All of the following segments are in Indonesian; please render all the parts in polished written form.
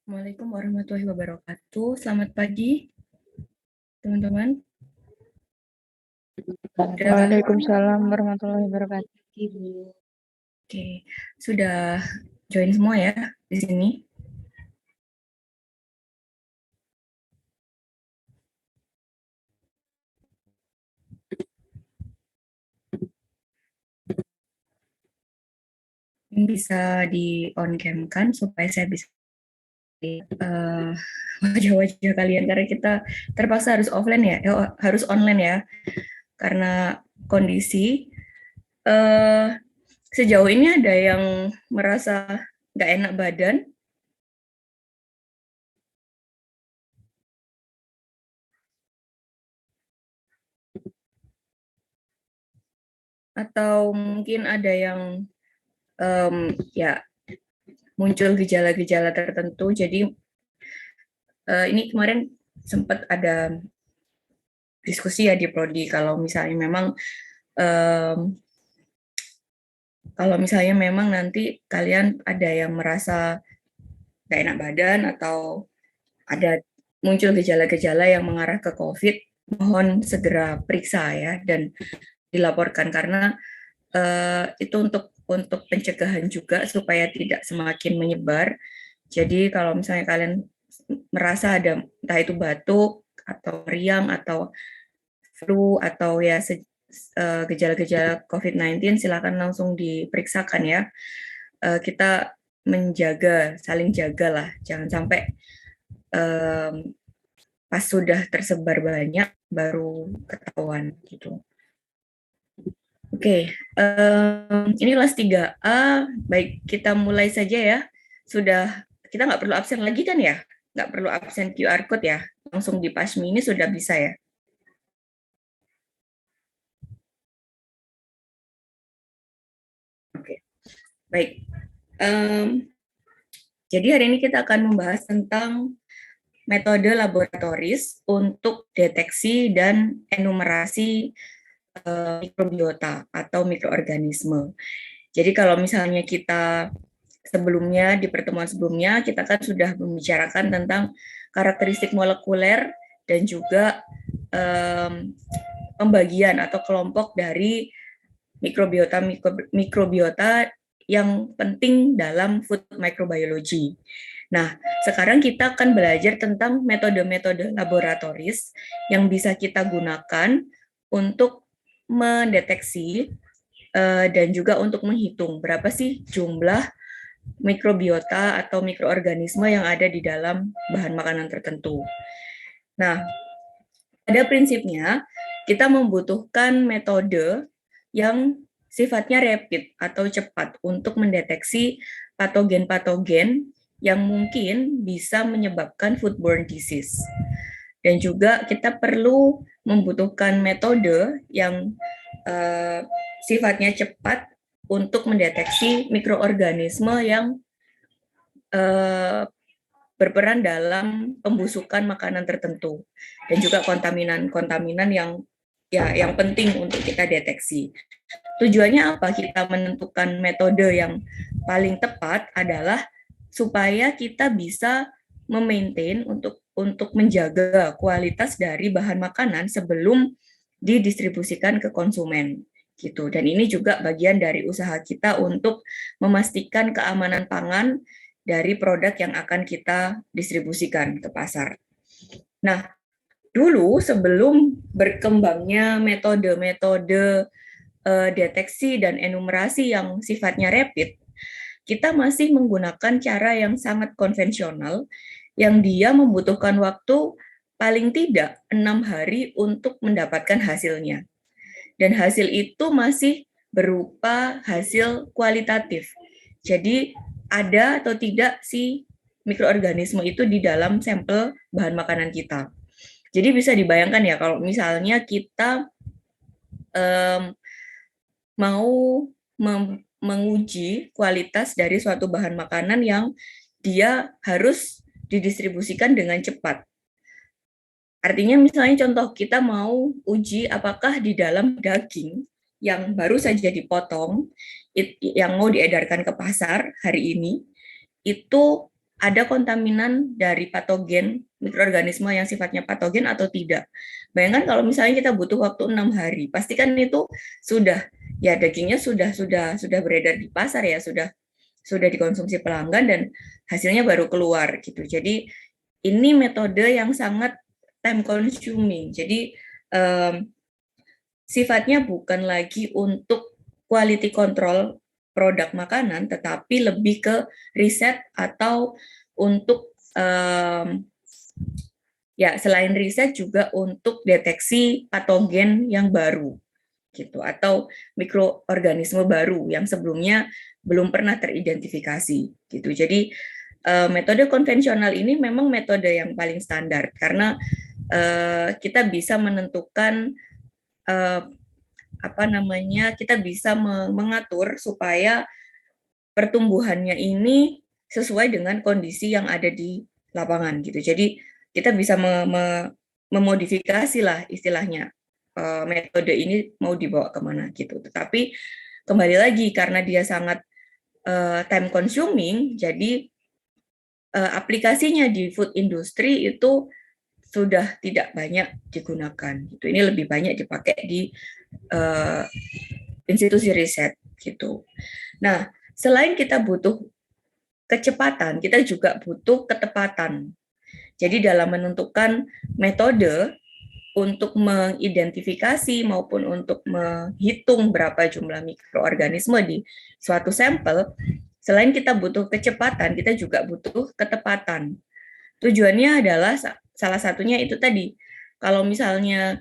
Assalamualaikum warahmatullahi wabarakatuh. Selamat pagi, teman-teman. Waalaikumsalam warahmatullahi wabarakatuh. Oke, sudah join semua ya di sini. Ini bisa di on cam kan supaya saya bisa wajah-wajah kalian karena kita terpaksa harus offline ya, harus online ya karena kondisi. eh Sejauh ini ada yang merasa nggak enak badan atau mungkin ada yang ya muncul gejala-gejala tertentu. Jadi ini kemarin sempat ada diskusi ya di prodi kalau misalnya memang um, nanti kalian ada yang merasa gak enak badan atau ada muncul gejala-gejala yang mengarah ke COVID, mohon segera periksa ya dan dilaporkan karena itu untuk pencegahan juga supaya tidak semakin menyebar. Jadi kalau misalnya kalian merasa ada entah itu batuk atau meriang atau flu atau ya gejala-gejala COVID-19 silakan langsung diperiksakan ya. Kita menjaga, saling jaga lah, jangan sampai pas sudah tersebar banyak baru ketahuan gitu. Oke, ini kelas 3A. Baik, kita mulai saja ya. Sudah, kita nggak perlu absen lagi kan ya? Nggak perlu absen QR code ya? Langsung di Pasmi ini sudah bisa ya? Oke, baik. Jadi hari ini kita akan membahas tentang metode laboratoris untuk deteksi dan enumerasi mikrobiota atau mikroorganisme. Jadi kalau misalnya kita sebelumnya di pertemuan sebelumnya kita kan sudah membicarakan tentang karakteristik molekuler dan juga pembagian atau kelompok dari mikrobiota yang penting dalam food microbiology. Nah, sekarang kita akan belajar tentang metode-metode laboratoris yang bisa kita gunakan untuk mendeteksi dan juga untuk menghitung berapa sih jumlah mikrobiota atau mikroorganisme yang ada di dalam bahan makanan tertentu. Nah, pada prinsipnya kita membutuhkan metode yang sifatnya rapid atau cepat untuk mendeteksi patogen-patogen yang mungkin bisa menyebabkan foodborne disease. Dan juga kita perlu membutuhkan metode yang sifatnya cepat untuk mendeteksi mikroorganisme yang berperan dalam pembusukan makanan tertentu dan juga kontaminan-kontaminan yang penting untuk kita deteksi. Tujuannya apa? Kita menentukan metode yang paling tepat adalah supaya kita bisa memaintain untuk menjaga kualitas dari bahan makanan sebelum didistribusikan ke konsumen gitu. Dan ini juga bagian dari usaha kita untuk memastikan keamanan pangan dari produk yang akan kita distribusikan ke pasar. Nah, dulu sebelum berkembangnya metode-metode deteksi dan enumerasi yang sifatnya rapid, kita masih menggunakan cara yang sangat konvensional yang dia membutuhkan waktu paling tidak 6 hari untuk mendapatkan hasilnya. Dan hasil itu masih berupa hasil kualitatif. Jadi ada atau tidak si mikroorganisme itu di dalam sampel bahan makanan kita. Jadi bisa dibayangkan ya kalau misalnya kita mau menguji kualitas dari suatu bahan makanan yang dia harus didistribusikan dengan cepat. Artinya misalnya contoh kita mau uji apakah di dalam daging yang baru saja dipotong, yang mau diedarkan ke pasar hari ini, itu ada kontaminan dari patogen, mikroorganisme yang sifatnya patogen atau tidak. Bayangkan kalau misalnya kita butuh waktu 6 hari, pastikan itu sudah, ya dagingnya sudah beredar di pasar ya, sudah dikonsumsi pelanggan dan hasilnya baru keluar gitu. Jadi ini metode yang sangat time consuming. Jadi sifatnya bukan lagi untuk quality control produk makanan, tetapi lebih ke riset atau untuk ya selain riset juga untuk deteksi patogen yang baru gitu atau mikroorganisme baru yang sebelumnya belum pernah teridentifikasi gitu. Jadi metode konvensional ini memang metode yang paling standar karena kita bisa menentukan kita bisa mengatur supaya pertumbuhannya ini sesuai dengan kondisi yang ada di lapangan gitu. Jadi kita bisa memodifikasi lah istilahnya metode ini mau dibawa kemana gitu. Tetapi kembali lagi karena dia sangat time consuming, jadi aplikasinya di food industry itu sudah tidak banyak digunakan. Gitu. Ini lebih banyak dipakai di institusi riset gitu. Nah, selain kita butuh kecepatan, kita juga butuh ketepatan. Jadi dalam menentukan metode untuk mengidentifikasi maupun untuk menghitung berapa jumlah mikroorganisme di suatu sampel, selain kita butuh kecepatan, kita juga butuh ketepatan. Tujuannya adalah salah satunya itu tadi, kalau misalnya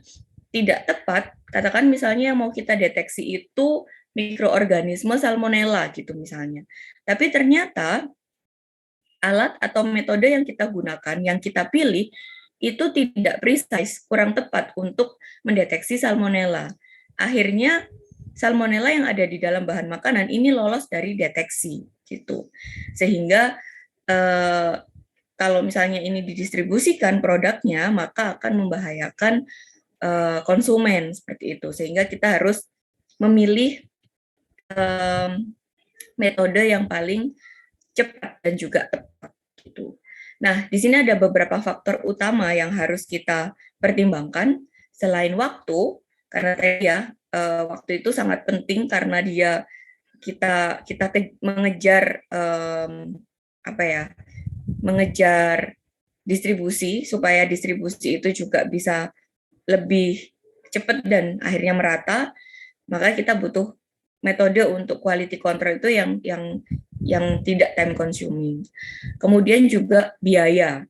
tidak tepat, katakan misalnya yang mau kita deteksi itu mikroorganisme salmonella gitu misalnya. Tapi ternyata alat atau metode yang kita gunakan, yang kita pilih, itu tidak precise, kurang tepat untuk mendeteksi salmonella. Akhirnya salmonella yang ada di dalam bahan makanan ini lolos dari deteksi gitu. Sehingga kalau misalnya ini didistribusikan produknya, maka akan membahayakan konsumen seperti itu. Sehingga kita harus memilih metode yang paling cepat dan juga tepat gitu. Nah, di sini ada beberapa faktor utama yang harus kita pertimbangkan selain waktu, karena tadi ya waktu itu sangat penting karena kita mengejar mengejar distribusi supaya distribusi itu juga bisa lebih cepat dan akhirnya merata, maka kita butuh metode untuk quality control itu yang tidak time consuming. Kemudian juga biaya.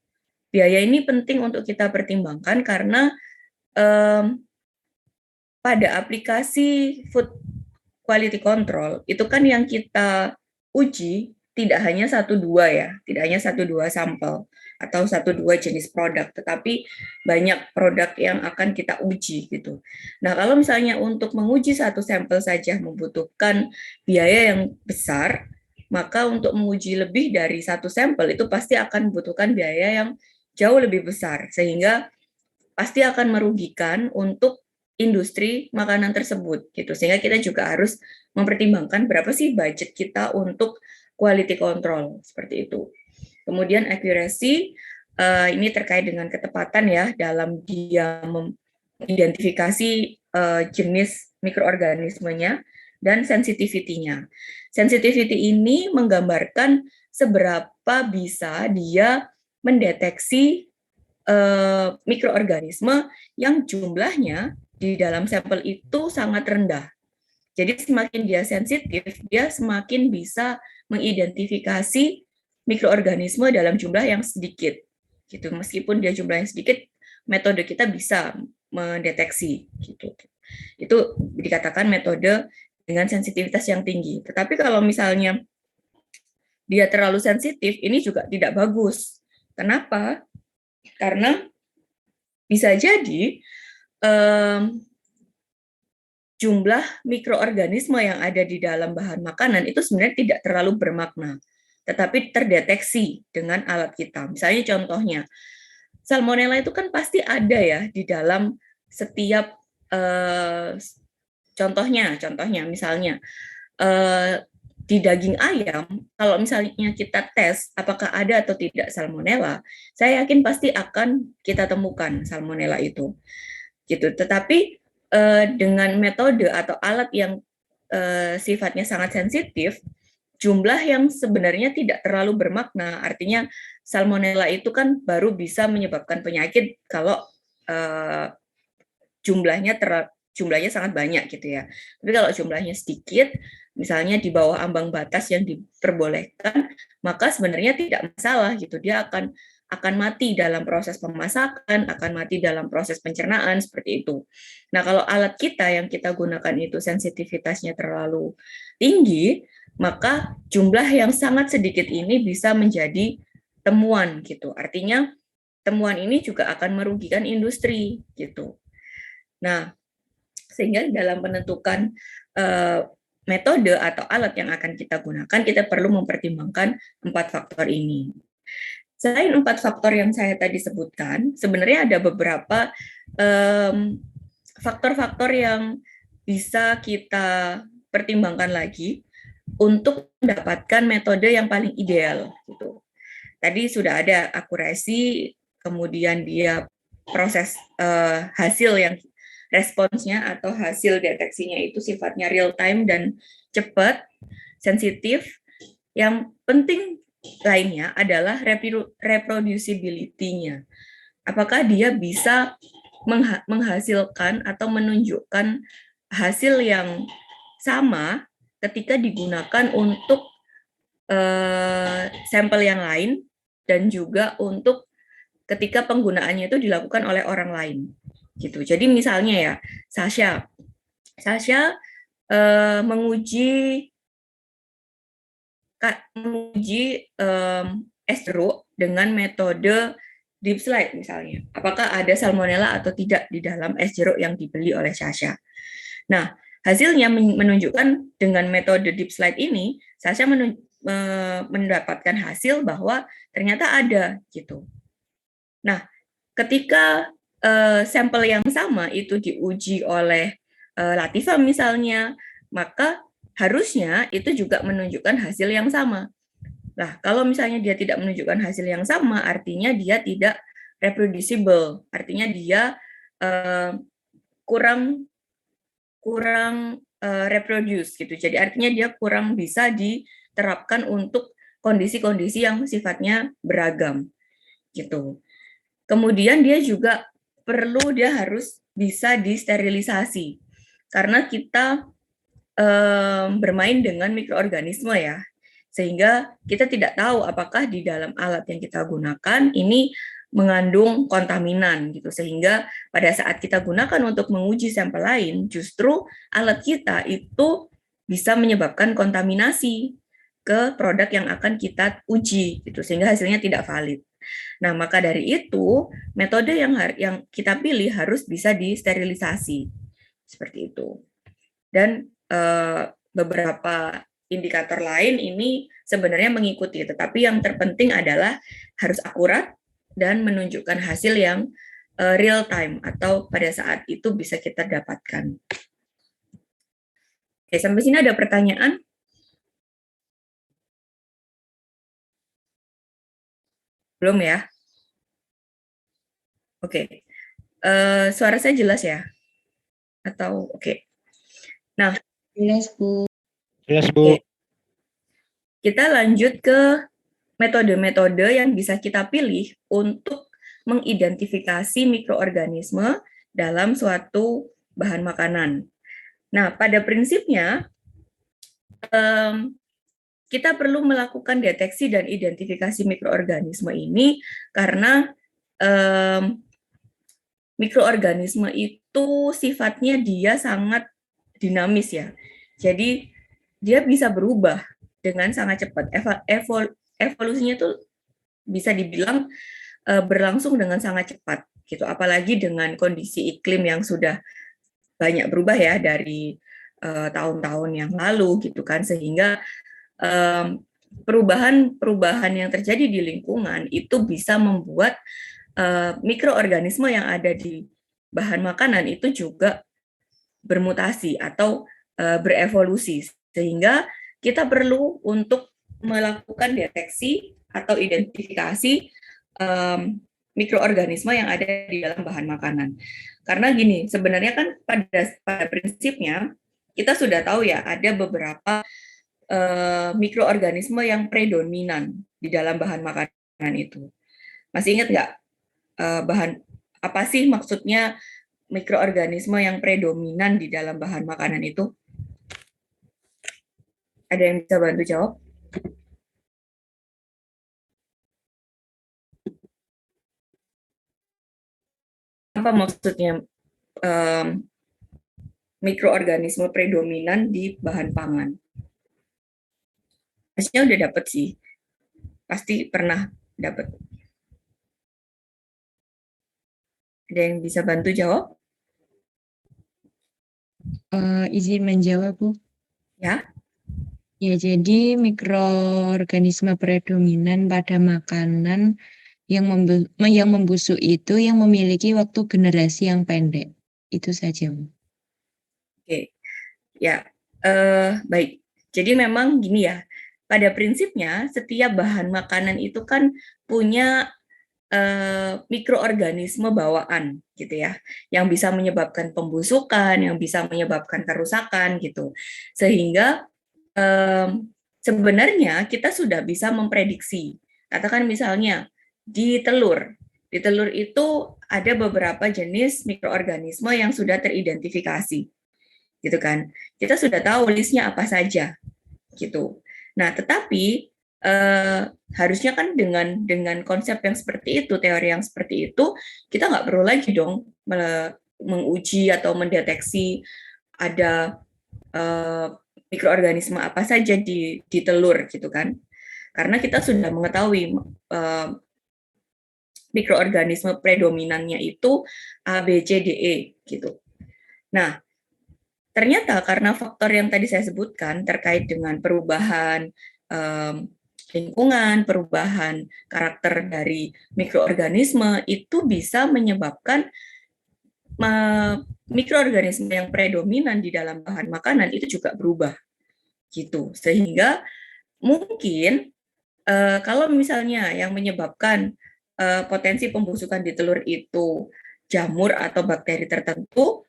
Biaya ini penting untuk kita pertimbangkan karena pada aplikasi food quality control itu kan yang kita uji tidak hanya 1-2 ya, tidak hanya 1-2 sampel atau 1-2 jenis produk, tetapi banyak produk yang akan kita uji gitu. Nah, kalau misalnya untuk menguji satu sampel saja membutuhkan biaya yang besar, maka untuk menguji lebih dari satu sampel itu pasti akan membutuhkan biaya yang jauh lebih besar, sehingga pasti akan merugikan untuk industri makanan tersebut gitu. Sehingga kita juga harus mempertimbangkan berapa sih budget kita untuk quality control seperti itu. Kemudian accuracy ini terkait dengan ketepatan ya dalam dia mengidentifikasi jenis mikroorganismenya dan sensitivity-nya. Sensitivity ini menggambarkan seberapa bisa dia mendeteksi mikroorganisme yang jumlahnya di dalam sampel itu sangat rendah. Jadi semakin dia sensitif, dia semakin bisa mengidentifikasi mikroorganisme dalam jumlah yang sedikit. Gitu. Meskipun dia jumlahnya sedikit, metode kita bisa mendeteksi. Gitu. Itu dikatakan metode dengan sensitivitas yang tinggi. Tetapi kalau misalnya dia terlalu sensitif, ini juga tidak bagus. Kenapa? Karena bisa jadi jumlah mikroorganisme yang ada di dalam bahan makanan itu sebenarnya tidak terlalu bermakna, tetapi terdeteksi dengan alat kita. Misalnya contohnya, salmonella itu kan pasti ada ya di dalam setiap contohnya misalnya di daging ayam, kalau misalnya kita tes apakah ada atau tidak salmonella, saya yakin pasti akan kita temukan salmonella itu. Gitu. Tetapi dengan metode atau alat yang sifatnya sangat sensitif, jumlah yang sebenarnya tidak terlalu bermakna. Artinya salmonella itu kan baru bisa menyebabkan penyakit kalau jumlahnya sangat banyak gitu ya. Tapi kalau jumlahnya sedikit, misalnya di bawah ambang batas yang diperbolehkan, maka sebenarnya tidak masalah gitu. Dia akan mati dalam proses pemasakan, akan mati dalam proses pencernaan seperti itu. Nah, kalau alat kita yang kita gunakan itu sensitivitasnya terlalu tinggi, maka jumlah yang sangat sedikit ini bisa menjadi temuan gitu. Artinya temuan ini juga akan merugikan industri gitu. Nah, sehingga dalam menentukan metode atau alat yang akan kita gunakan, kita perlu mempertimbangkan 4 faktor ini. Selain 4 faktor yang saya tadi sebutkan, sebenarnya ada beberapa faktor-faktor yang bisa kita pertimbangkan lagi untuk mendapatkan metode yang paling ideal. Gitu. Tadi sudah ada akurasi, kemudian dia proses hasil yang responsnya atau hasil deteksinya itu sifatnya real time dan cepat, sensitif. Yang penting lainnya adalah reproducibility-nya. Apakah dia bisa menghasilkan atau menunjukkan hasil yang sama ketika digunakan untuk sampel yang lain dan juga untuk ketika penggunaannya itu dilakukan oleh orang lain gitu. Jadi misalnya ya Sasha menguji es jeruk dengan metode deep slide misalnya. Apakah ada salmonella atau tidak di dalam es jeruk yang dibeli oleh Sasha. Nah, hasilnya menunjukkan dengan metode deep slide ini, Sasha mendapatkan hasil bahwa ternyata ada gitu. Nah, ketika sampel yang sama itu diuji oleh Latifa misalnya, maka harusnya itu juga menunjukkan hasil yang sama. Nah, kalau misalnya dia tidak menunjukkan hasil yang sama, artinya dia tidak reproducible, artinya dia kurang reproduce gitu. Jadi artinya dia kurang bisa diterapkan untuk kondisi-kondisi yang sifatnya beragam gitu. Kemudian dia juga dia harus bisa disterilisasi karena kita bermain dengan mikroorganisme ya, sehingga kita tidak tahu apakah di dalam alat yang kita gunakan ini mengandung kontaminan gitu, sehingga pada saat kita gunakan untuk menguji sampel lain, justru alat kita itu bisa menyebabkan kontaminasi ke produk yang akan kita uji gitu, sehingga hasilnya tidak valid. Nah, maka dari itu metode yang kita pilih harus bisa disterilisasi seperti itu. Dan beberapa indikator lain ini sebenarnya mengikuti, tetapi yang terpenting adalah harus akurat dan menunjukkan hasil yang real time atau pada saat itu bisa kita dapatkan. Oke, sampai sini ada pertanyaan? Belum ya? Oke. Suara saya jelas ya? Atau oke. Nah, Jelas, Bu. Jelas, Bu. Kita lanjut ke metode-metode yang bisa kita pilih untuk mengidentifikasi mikroorganisme dalam suatu bahan makanan. Nah, pada prinsipnya kita perlu melakukan deteksi dan identifikasi mikroorganisme ini karena mikroorganisme itu sifatnya dia sangat dinamis ya. Jadi dia bisa berubah dengan sangat cepat. Evolusinya itu bisa dibilang berlangsung dengan sangat cepat gitu. Apalagi dengan kondisi iklim yang sudah banyak berubah ya dari tahun-tahun yang lalu gitu kan, sehingga perubahan yang terjadi di lingkungan itu bisa membuat mikroorganisme yang ada di bahan makanan itu juga bermutasi atau berevolusi, sehingga kita perlu untuk melakukan deteksi atau identifikasi mikroorganisme yang ada di dalam bahan makanan. Karena gini, sebenarnya kan pada prinsipnya kita sudah tahu ya ada beberapa mikroorganisme yang predominan di dalam bahan makanan itu. Masih ingat nggak bahan apa sih maksudnya mikroorganisme yang predominan di dalam bahan makanan itu? Ada yang bisa bantu jawab? Apa maksudnya mikroorganisme predominan di bahan pangan? Pastinya udah dapet sih, pasti pernah dapet. Ada yang bisa bantu jawab? Izin menjawab, Bu. Ya. Ya, jadi mikroorganisme predominan pada makanan yang membusuk itu yang memiliki waktu generasi yang pendek. Itu saja, Bu. Oke. Ya, baik. Jadi memang gini ya, pada prinsipnya setiap bahan makanan itu kan punya mikroorganisme bawaan gitu ya, yang bisa menyebabkan pembusukan, yang bisa menyebabkan kerusakan gitu. Sehingga sebenarnya kita sudah bisa memprediksi. Katakan misalnya di telur itu ada beberapa jenis mikroorganisme yang sudah teridentifikasi gitu kan. Kita sudah tahu listnya apa saja gitu. Nah, tetapi harusnya kan dengan konsep yang seperti itu, teori yang seperti itu, kita nggak perlu lagi dong menguji atau mendeteksi ada mikroorganisme apa saja di telur gitu kan. Karena kita sudah mengetahui mikroorganisme predominannya itu A, B, C, D, E gitu. Nah, ternyata karena faktor yang tadi saya sebutkan terkait dengan perubahan lingkungan, perubahan karakter dari mikroorganisme itu bisa menyebabkan mikroorganisme yang predominan di dalam bahan makanan itu juga berubah gitu. Sehingga mungkin kalau misalnya yang menyebabkan potensi pembusukan di telur itu jamur atau bakteri tertentu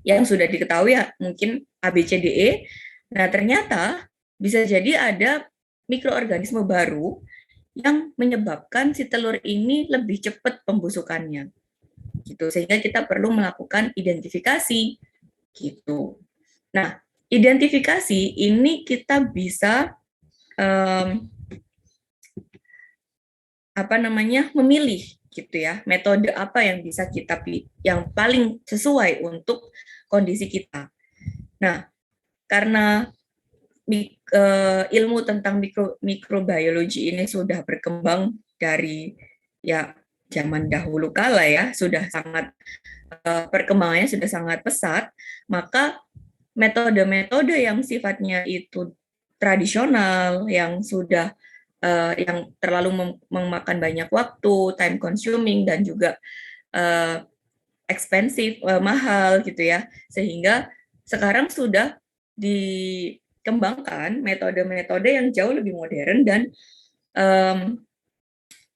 yang sudah diketahui mungkin ABCDE. Nah, ternyata bisa jadi ada mikroorganisme baru yang menyebabkan si telur ini lebih cepat pembusukannya. Gitu. Sehingga kita perlu melakukan identifikasi gitu. Nah, identifikasi ini kita bisa memilih gitu ya, metode apa yang bisa kita yang paling sesuai untuk kondisi kita. Nah, karena ilmu tentang mikrobiologi ini sudah berkembang dari ya zaman dahulu kala ya, sudah sangat perkembangannya sudah sangat pesat, maka metode-metode yang sifatnya itu tradisional, yang sudah yang terlalu memakan banyak waktu, time consuming dan juga expensive, mahal gitu ya, sehingga sekarang sudah dikembangkan metode-metode yang jauh lebih modern dan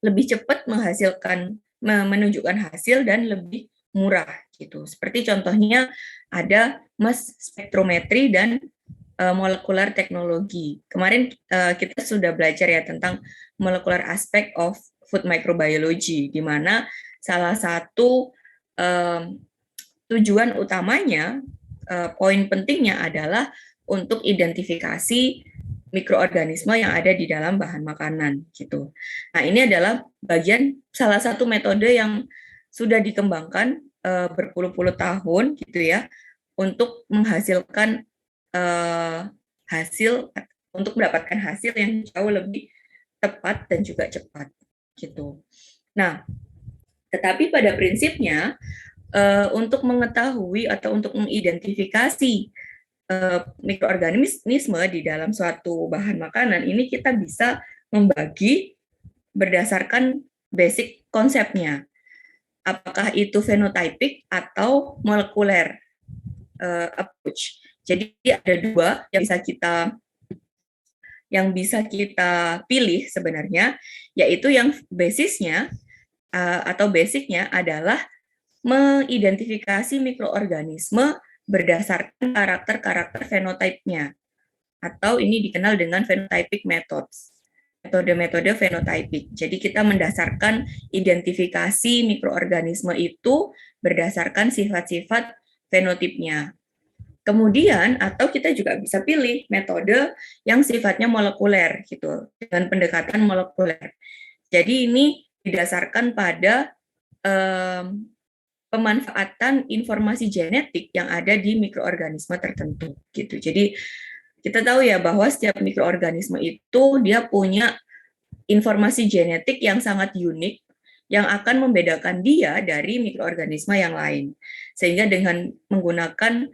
lebih cepat menunjukkan hasil dan lebih murah gitu. Seperti contohnya ada mass spektrometri dan molekular teknologi. Kemarin kita sudah belajar ya tentang molecular aspect of food microbiology, di mana salah satu tujuan utamanya, poin pentingnya adalah untuk identifikasi mikroorganisme yang ada di dalam bahan makanan gitu. Nah, ini adalah salah satu metode yang sudah dikembangkan berpuluh-puluh tahun gitu ya untuk menghasilkan untuk mendapatkan hasil yang jauh lebih tepat dan juga cepat gitu. Nah, tetapi pada prinsipnya untuk mengetahui atau untuk mengidentifikasi mikroorganisme di dalam suatu bahan makanan ini kita bisa membagi berdasarkan basic konsepnya. Apakah itu phenotypic atau molekuler approach. Jadi ada dua yang bisa kita pilih sebenarnya, yaitu yang basisnya atau basicnya adalah mengidentifikasi mikroorganisme berdasarkan karakter-karakter fenotipenya, atau ini dikenal dengan phenotypic methods, metode-metode fenotypic. Jadi kita mendasarkan identifikasi mikroorganisme itu berdasarkan sifat-sifat fenotipnya. Kemudian, atau kita juga bisa pilih metode yang sifatnya molekuler, gitu, dengan pendekatan molekuler. Jadi ini didasarkan pada pemanfaatan informasi genetik yang ada di mikroorganisme tertentu, gitu. Jadi kita tahu ya bahwa setiap mikroorganisme itu dia punya informasi genetik yang sangat unik yang akan membedakan dia dari mikroorganisme yang lain. Sehingga dengan menggunakan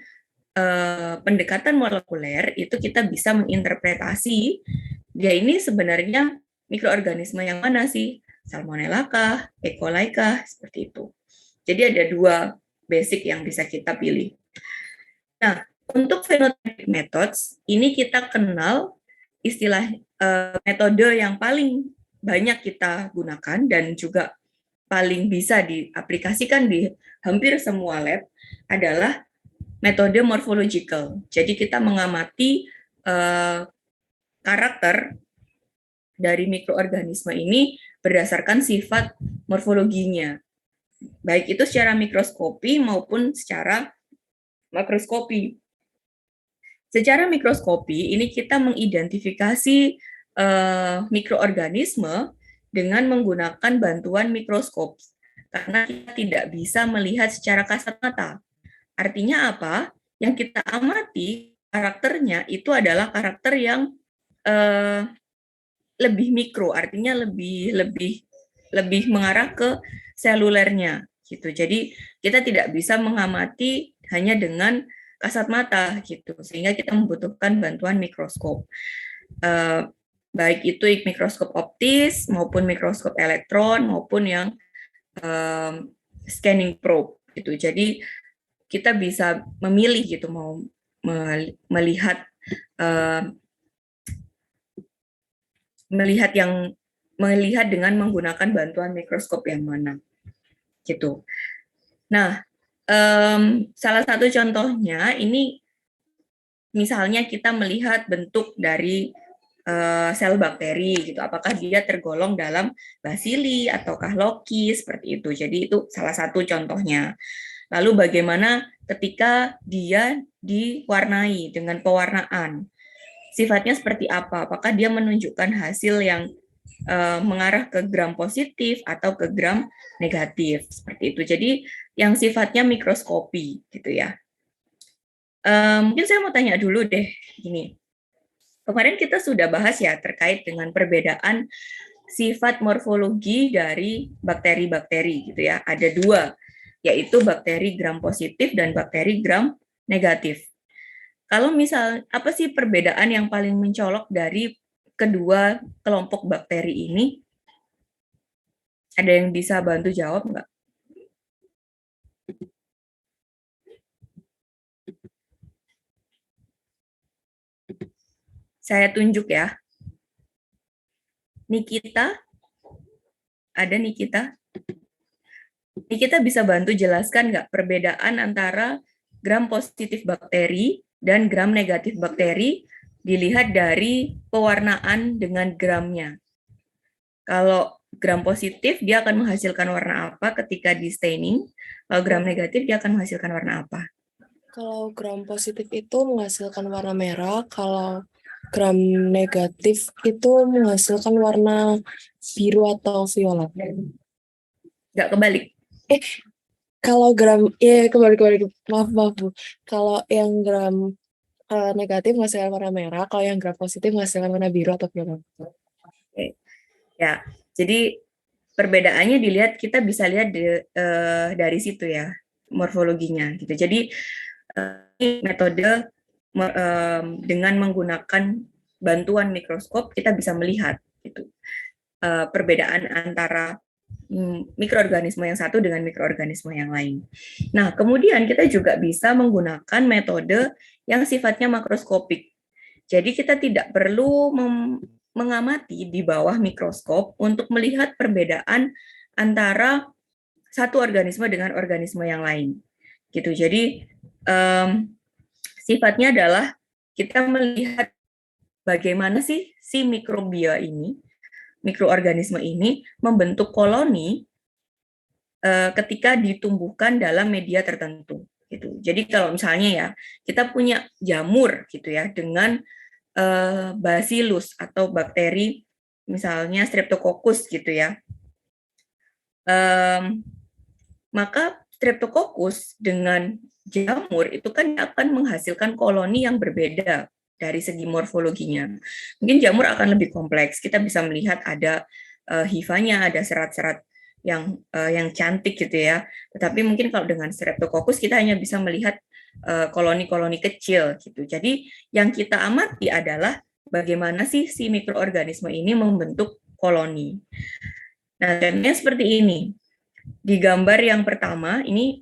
pendekatan molekuler itu kita bisa menginterpretasi dia ini sebenarnya mikroorganisme yang mana sih? Salmonella kah? E. coli kah? Seperti itu. Jadi ada dua basic yang bisa kita pilih. Nah, untuk phenotypic methods, ini kita kenal istilah metode yang paling banyak kita gunakan dan juga paling bisa diaplikasikan di hampir semua lab adalah metode morphological. Jadi kita mengamati karakter dari mikroorganisme ini berdasarkan sifat morfologinya, baik itu secara mikroskopi maupun secara makroskopi. Secara mikroskopi ini kita mengidentifikasi mikroorganisme dengan menggunakan bantuan mikroskop karena kita tidak bisa melihat secara kasat mata. Artinya apa? Yang kita amati karakternya itu adalah karakter yang lebih mikro, artinya lebih mengarah ke selulernya gitu. Jadi kita tidak bisa mengamati hanya dengan kasat mata gitu, sehingga kita membutuhkan bantuan mikroskop. Baik itu mikroskop optis maupun mikroskop elektron maupun yang scanning probe gitu. Jadi kita bisa memilih gitu mau melihat dengan menggunakan bantuan mikroskop yang mana gitu. Nah, salah satu contohnya ini misalnya kita melihat bentuk dari sel bakteri gitu, apakah dia tergolong dalam Bacilli ataukah Loci seperti itu. Jadi itu salah satu contohnya. Lalu bagaimana ketika dia diwarnai dengan pewarnaan? Sifatnya seperti apa? Apakah dia menunjukkan hasil yang mengarah ke gram positif atau ke gram negatif seperti itu. Jadi yang sifatnya mikroskopi gitu ya. Mungkin saya mau tanya dulu deh gini. Kemarin kita sudah bahas ya terkait dengan perbedaan sifat morfologi dari bakteri-bakteri gitu ya. Ada dua, yaitu bakteri gram positif dan bakteri gram negatif. Kalau misal apa sih perbedaan yang paling mencolok dari kedua kelompok bakteri ini? Ada yang bisa bantu jawab nggak? Saya tunjuk ya. Nikita, ada Nikita? Nikita bisa bantu jelaskan nggak perbedaan antara gram positif bakteri dan gram negatif bakteri dilihat dari pewarnaan dengan gramnya. Kalau gram positif dia akan menghasilkan warna apa ketika di staining, kalau gram negatif dia akan menghasilkan warna apa? Kalau gram positif itu menghasilkan warna merah, kalau gram negatif itu menghasilkan warna biru atau violet. Nggak kebalik. Kalau gram, kebalik. Maaf Bu. Kalau yang gram negatif menghasilkan warna merah, kalau yang gram positif menghasilkan warna biru atau violet. Oke. Ya, jadi perbedaannya dilihat, kita bisa lihat dari situ ya, morfologinya gitu. Jadi ini metode dengan menggunakan bantuan mikroskop kita bisa melihat gitu perbedaan antara mikroorganisme yang satu dengan mikroorganisme yang lain. Nah, kemudian kita juga bisa menggunakan metode yang sifatnya makroskopik. Jadi kita tidak perlu mengamati di bawah mikroskop untuk melihat perbedaan antara satu organisme dengan organisme yang lain. Gitu. Jadi sifatnya adalah kita melihat bagaimana sih si mikrobia ini, mikroorganisme ini membentuk koloni ketika ditumbuhkan dalam media tertentu gitu. Jadi kalau misalnya ya kita punya jamur gitu ya dengan bacillus atau bakteri misalnya Streptococcus gitu ya. Maka Streptococcus dengan jamur itu kan akan menghasilkan koloni yang berbeda dari segi morfologinya. Mungkin jamur akan lebih kompleks. Kita bisa melihat ada hifanya, ada serat-serat yang cantik gitu ya. Tetapi mungkin kalau dengan Streptococcus kita hanya bisa melihat koloni-koloni kecil gitu. Jadi yang kita amati adalah bagaimana sih si mikroorganisme ini membentuk koloni. Nah, contohnya seperti ini. Di gambar yang pertama ini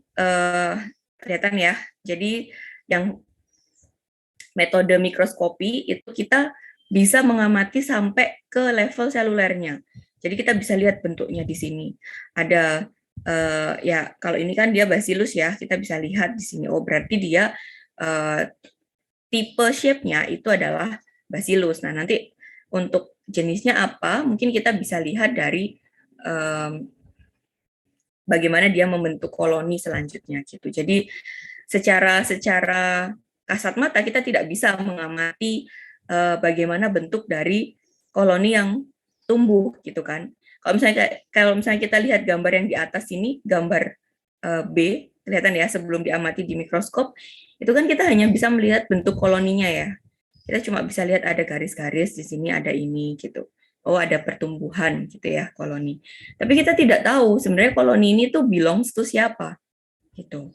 kelihatan ya. Jadi yang metode mikroskopi itu kita bisa mengamati sampai ke level selulernya. Jadi kita bisa lihat bentuknya di sini. Ada ya kalau ini kan dia bacillus ya, kita bisa lihat di sini. Oh berarti dia tipe shape-nya itu adalah bacillus. Nah nanti untuk jenisnya apa, mungkin kita bisa lihat dari bagaimana dia membentuk koloni selanjutnya gitu. Jadi secara kasat mata kita tidak bisa mengamati bagaimana bentuk dari koloni yang tumbuh gitu kan. Kalau misalnya kita lihat gambar yang di atas ini, gambar B, kelihatan ya sebelum diamati di mikroskop, itu kan kita hanya bisa melihat bentuk koloninya ya. Kita cuma bisa lihat ada garis-garis di sini, ada ini gitu. Oh, ada pertumbuhan gitu ya koloni. Tapi kita tidak tahu sebenarnya koloni ini tuh belongs to siapa gitu.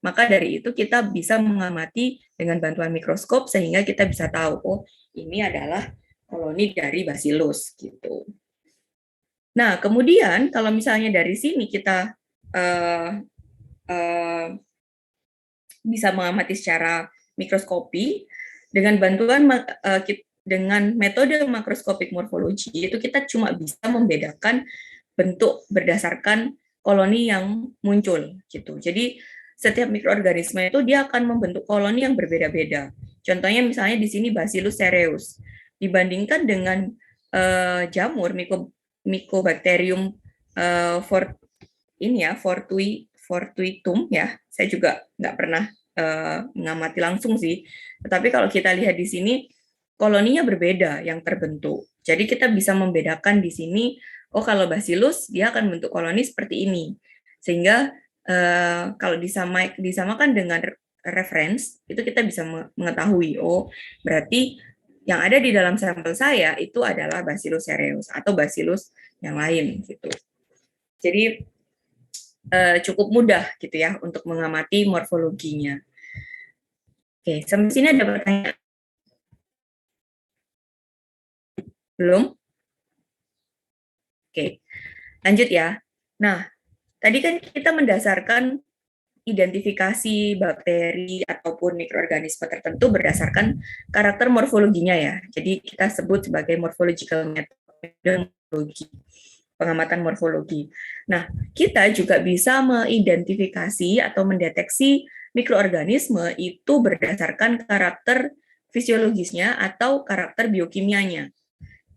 Maka dari itu kita bisa mengamati dengan bantuan mikroskop sehingga kita bisa tahu, oh ini adalah koloni dari bacillus gitu. Nah, kemudian kalau misalnya dari sini kita bisa mengamati secara mikroskopi dengan bantuan dengan metode makroskopik morfologi itu kita cuma bisa membedakan bentuk berdasarkan koloni yang muncul gitu. Jadi setiap mikroorganisme itu dia akan membentuk koloni yang berbeda-beda. Contohnya misalnya di sini Bacillus cereus dibandingkan dengan jamur Mycobacterium fortuitum ya. Saya juga nggak pernah mengamati langsung sih. Tetapi kalau kita lihat di sini koloninya berbeda yang terbentuk. Jadi kita bisa membedakan di sini, oh kalau Bacillus dia akan bentuk koloni seperti ini. Sehingga kalau disamakan dengan reference, itu kita bisa mengetahui, oh berarti yang ada di dalam sampel saya itu adalah Bacillus cereus atau Bacillus yang lain gitu. Jadi cukup mudah gitu ya untuk mengamati morfologinya. Oke, sampai sini ada pertanyaan? Belum? Oke, lanjut ya. Nah, tadi kan kita mendasarkan identifikasi bakteri ataupun mikroorganisme tertentu berdasarkan karakter morfologinya ya. Jadi kita sebut sebagai morphological methodology, pengamatan morfologi. Nah, kita juga bisa mengidentifikasi atau mendeteksi mikroorganisme itu berdasarkan karakter fisiologisnya atau karakter biokimianya.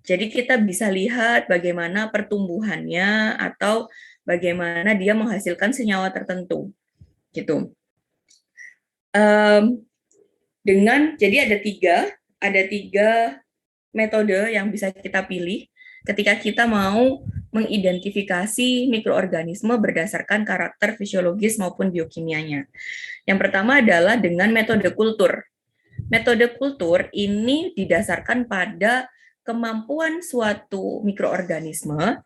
Jadi kita bisa lihat bagaimana pertumbuhannya atau bagaimana dia menghasilkan senyawa tertentu, gitu. Jadi ada tiga metode yang bisa kita pilih ketika kita mau mengidentifikasi mikroorganisme berdasarkan karakter fisiologis maupun biokimianya. Yang pertama adalah dengan metode kultur. Metode kultur ini didasarkan pada kemampuan suatu mikroorganisme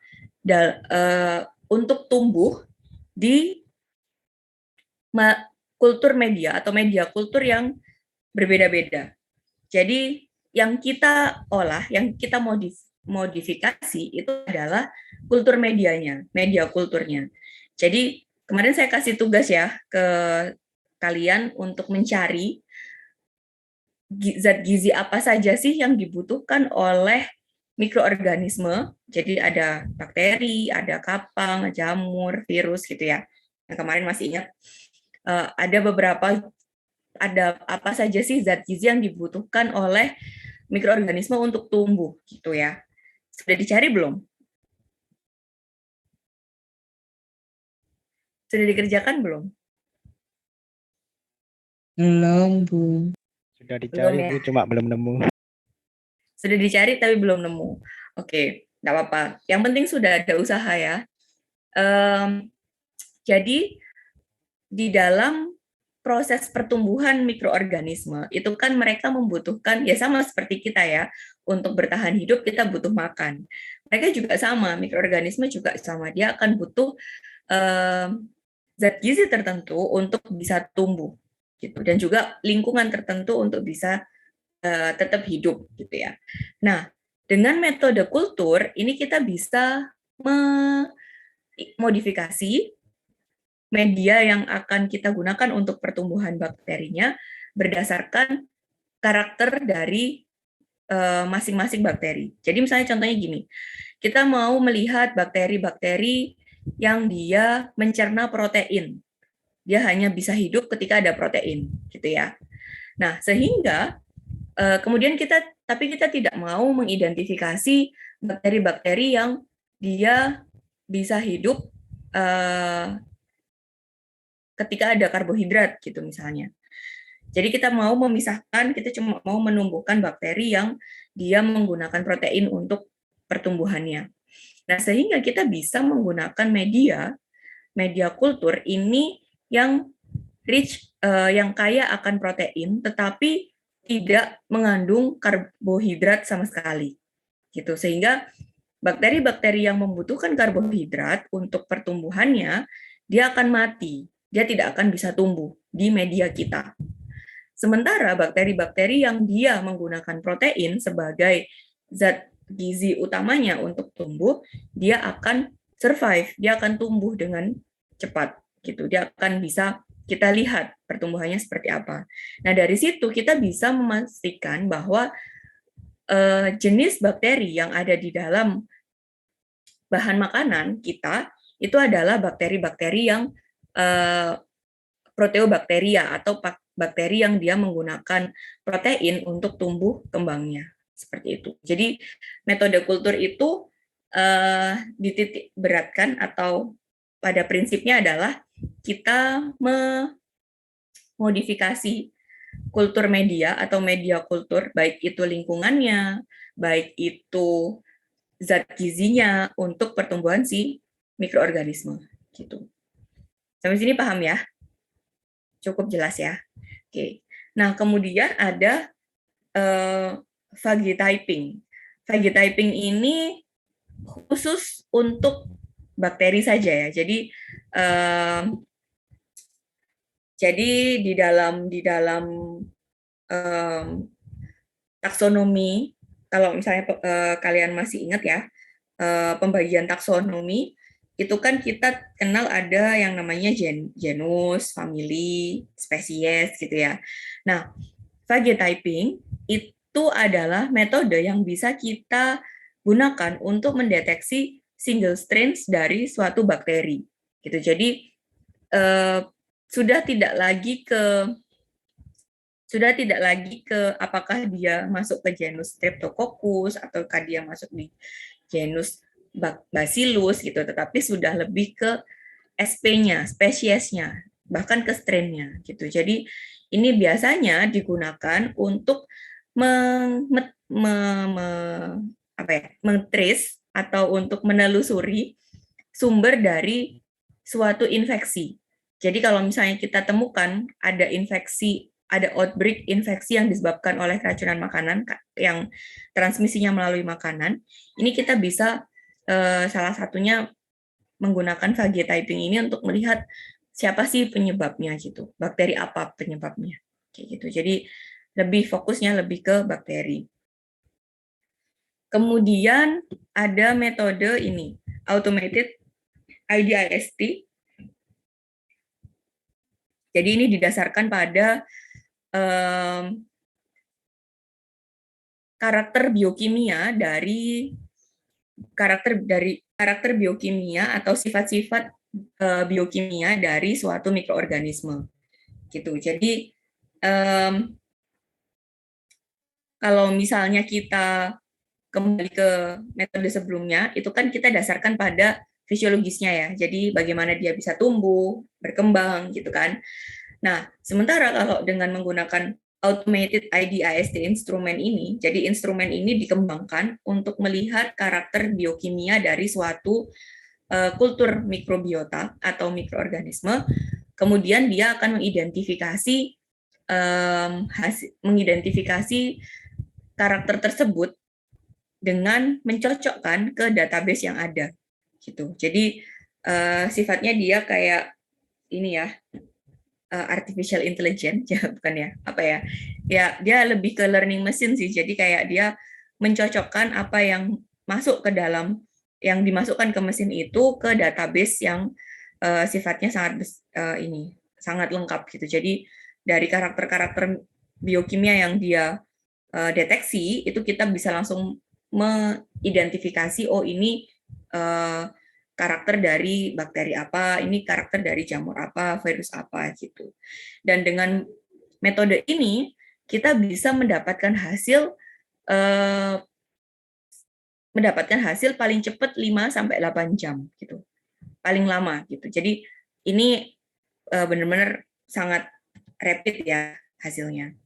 untuk tumbuh di kultur media atau media kultur yang berbeda-beda. Jadi yang kita olah, yang kita modifikasi itu adalah kultur medianya, media kulturnya. Jadi kemarin saya kasih tugas ya ke kalian untuk mencari zat gizi apa saja sih yang dibutuhkan oleh mikroorganisme. Jadi ada bakteri, ada kapang, jamur, virus gitu ya. Yang kemarin masih ingat ada beberapa, ada apa saja sih zat gizi yang dibutuhkan oleh mikroorganisme untuk tumbuh gitu ya. Sudah dicari belum? Sudah dikerjakan belum? Belum, Bu. Sudah Belum dicari, ya. Bu, cuma belum nemu. Sudah dicari tapi belum nemu. Oke, nggak apa-apa. Yang penting sudah ada usaha ya. Jadi di dalam proses pertumbuhan mikroorganisme itu kan mereka membutuhkan, ya sama seperti kita ya, untuk bertahan hidup kita butuh makan. Mereka juga sama, mikroorganisme juga sama, dia akan butuh zat gizi tertentu untuk bisa tumbuh gitu, dan juga lingkungan tertentu untuk bisa tetap hidup gitu ya. Nah, dengan metode kultur ini kita bisa memodifikasi media yang akan kita gunakan untuk pertumbuhan bakterinya berdasarkan karakter dari masing-masing bakteri. Jadi misalnya contohnya gini, kita mau melihat bakteri-bakteri yang dia mencerna protein. Dia hanya bisa hidup ketika ada protein, gitu ya. Nah, sehingga kemudian kita tidak mau mengidentifikasi bakteri-bakteri yang dia bisa hidup ketika ada karbohidrat gitu misalnya. Jadi kita mau memisahkan, kita cuma mau menumbuhkan bakteri yang dia menggunakan protein untuk pertumbuhannya. Nah, sehingga kita bisa menggunakan media kultur ini yang rich, yang kaya akan protein, tetapi tidak mengandung karbohidrat sama sekali. Gitu. Sehingga bakteri-bakteri yang membutuhkan karbohidrat untuk pertumbuhannya, dia akan mati. Dia tidak akan bisa tumbuh di media kita. Sementara bakteri-bakteri yang dia menggunakan protein sebagai zat gizi utamanya untuk tumbuh, dia akan survive, dia akan tumbuh dengan cepat gitu. Dia akan bisa kita lihat pertumbuhannya seperti apa. Nah, dari situ kita bisa memastikan bahwa jenis bakteri yang ada di dalam bahan makanan kita itu adalah bakteri-bakteri yang proteobakteria atau bakteri yang dia menggunakan protein untuk tumbuh kembangnya, seperti itu. Jadi metode kultur itu dititik beratkan atau pada prinsipnya adalah kita memodifikasi kultur media atau media kultur, baik itu lingkungannya, baik itu zat gizinya untuk pertumbuhan si mikroorganisme gitu. Sampai sini paham ya? Cukup jelas ya. Oke. Nah, kemudian ada phagotyping. Phagotyping ini khusus untuk bakteri saja ya. Jadi di dalam taksonomi, kalau misalnya kalian masih ingat ya, pembagian taksonomi itu kan kita kenal ada yang namanya genus, famili, spesies gitu ya. Nah, phagotyping itu adalah metode yang bisa kita gunakan untuk mendeteksi single strains dari suatu bakteri. Gitu. Jadi sudah tidak lagi ke apakah dia masuk ke genus Streptococcus ataukah dia masuk di genus Bacillus gitu, tetapi sudah lebih ke SP-nya, spesiesnya, bahkan ke strain-nya gitu. Jadi ini biasanya digunakan untuk men-trace atau untuk menelusuri sumber dari suatu infeksi. Jadi kalau misalnya kita temukan ada outbreak infeksi yang disebabkan oleh keracunan makanan yang transmisinya melalui makanan, ini kita bisa salah satunya menggunakan phagotyping ini untuk melihat siapa sih penyebabnya gitu, bakteri apa penyebabnya, kayak gitu. Jadi lebih fokusnya lebih ke bakteri. Kemudian ada metode ini, automated IDIST. Jadi ini didasarkan pada karakter biokimia dari karakter biokimia atau sifat-sifat biokimia dari suatu mikroorganisme. Gitu. Jadi kalau misalnya kita kembali ke metode sebelumnya, itu kan kita dasarkan pada fisiologisnya ya. Jadi bagaimana dia bisa tumbuh, berkembang gitu kan. Nah, sementara kalau dengan menggunakan automated IDIST instrumen ini, jadi instrumen ini dikembangkan untuk melihat karakter biokimia dari suatu kultur mikrobiota atau mikroorganisme, kemudian dia akan mengidentifikasi karakter tersebut dengan mencocokkan ke database yang ada gitu. Jadi sifatnya dia kayak ini ya, artificial intelligence ya, bukan ya, apa ya? Ya, dia lebih ke learning machine sih. Jadi kayak dia mencocokkan apa yang masuk ke dalam, yang dimasukkan ke mesin itu ke database yang sifatnya sangat lengkap gitu. Jadi dari karakter-karakter biokimia yang dia deteksi itu kita bisa langsung mengidentifikasi, oh ini karakter dari bakteri apa, ini karakter dari jamur apa, virus apa gitu. Dan dengan metode ini kita bisa mendapatkan hasil paling cepat 5 sampai 8 jam gitu. Paling lama gitu. Jadi ini benar-benar sangat rapid ya hasilnya.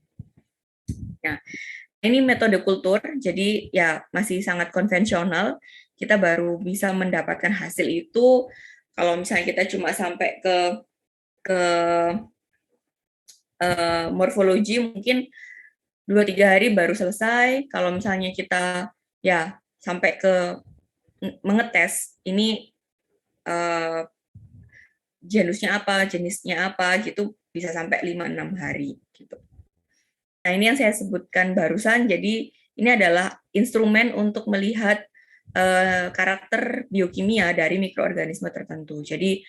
Nah, ini metode kultur, jadi ya masih sangat konvensional. Kita baru bisa mendapatkan hasil itu kalau misalnya kita cuma sampai ke morfologi mungkin 2-3 hari baru selesai. Kalau misalnya kita ya sampai ke mengetes ini jenisnya apa gitu bisa sampai 5-6 hari gitu. Nah, ini yang saya sebutkan barusan. Jadi ini adalah instrumen untuk melihat karakter biokimia dari mikroorganisme tertentu. Jadi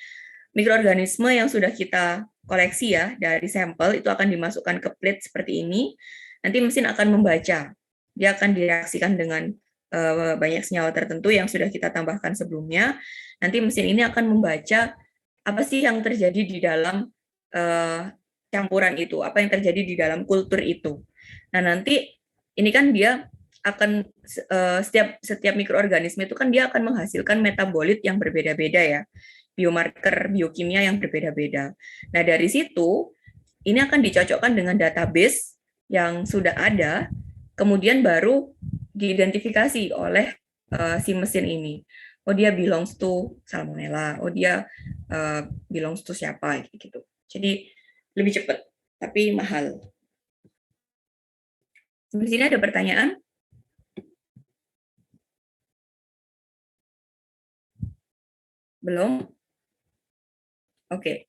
mikroorganisme yang sudah kita koleksi ya dari sampel itu akan dimasukkan ke plate seperti ini. Nanti mesin akan membaca. Dia akan direaksikan dengan banyak senyawa tertentu yang sudah kita tambahkan sebelumnya. Nanti mesin ini akan membaca apa sih yang terjadi di dalam campuran itu, apa yang terjadi di dalam kultur itu. Nah, nanti ini kan dia akan setiap mikroorganisme itu kan dia akan menghasilkan metabolit yang berbeda-beda ya, biomarker biokimia yang berbeda-beda. Nah, dari situ ini akan dicocokkan dengan database yang sudah ada, kemudian baru diidentifikasi oleh si mesin ini. Oh, dia belongs to Salmonella, oh dia belongs to siapa gitu. Jadi lebih cepat, tapi mahal. Di sini ada pertanyaan? Belum? Oke.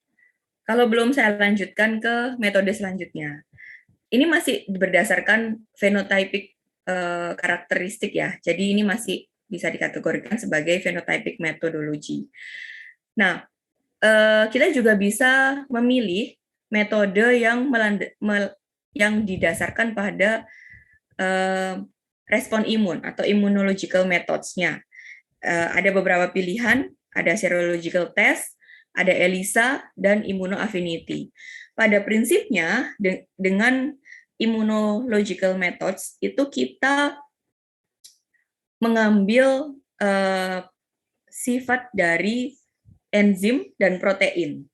Kalau belum, saya lanjutkan ke metode selanjutnya. Ini masih berdasarkan phenotypic karakteristik ya. Jadi ini masih bisa dikategorikan sebagai phenotypic methodology. Nah, kita juga bisa memilih metode yang didasarkan pada respon imun atau immunological methods-nya. Ada beberapa pilihan, ada serological test, ada ELISA, dan immunoaffinity. Pada prinsipnya, dengan immunological methods, itu kita mengambil sifat dari enzim dan protein,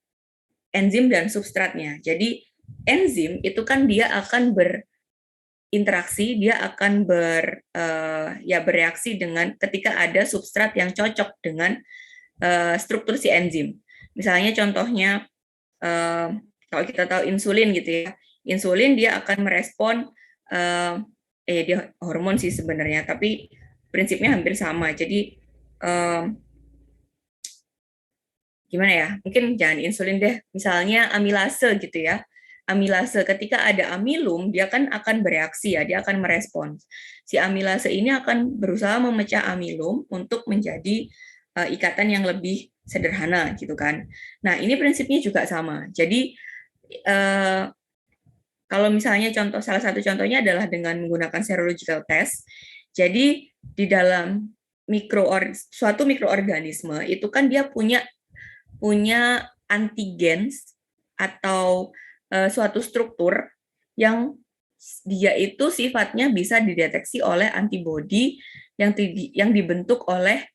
enzim dan substratnya. Jadi enzim itu kan dia akan berinteraksi, dia akan bereaksi dengan ketika ada substrat yang cocok dengan struktur si enzim. Misalnya contohnya kalau kita tahu insulin gitu ya, insulin dia akan merespon dia hormon sih sebenarnya, tapi prinsipnya hampir sama. Jadi gimana ya? Mungkin jangan insulin deh, misalnya amilase gitu ya. amilase. Ketika ada amilum, dia kan akan bereaksi ya, dia akan merespons. Si amilase ini akan berusaha memecah amilum untuk menjadi ikatan yang lebih sederhana gitu kan. Nah, ini prinsipnya juga sama. Jadi kalau misalnya salah satu contohnya adalah dengan menggunakan serological test. Jadi di dalam suatu mikroorganisme itu kan dia punya antigen atau suatu struktur yang dia itu sifatnya bisa dideteksi oleh antibodi yang dibentuk oleh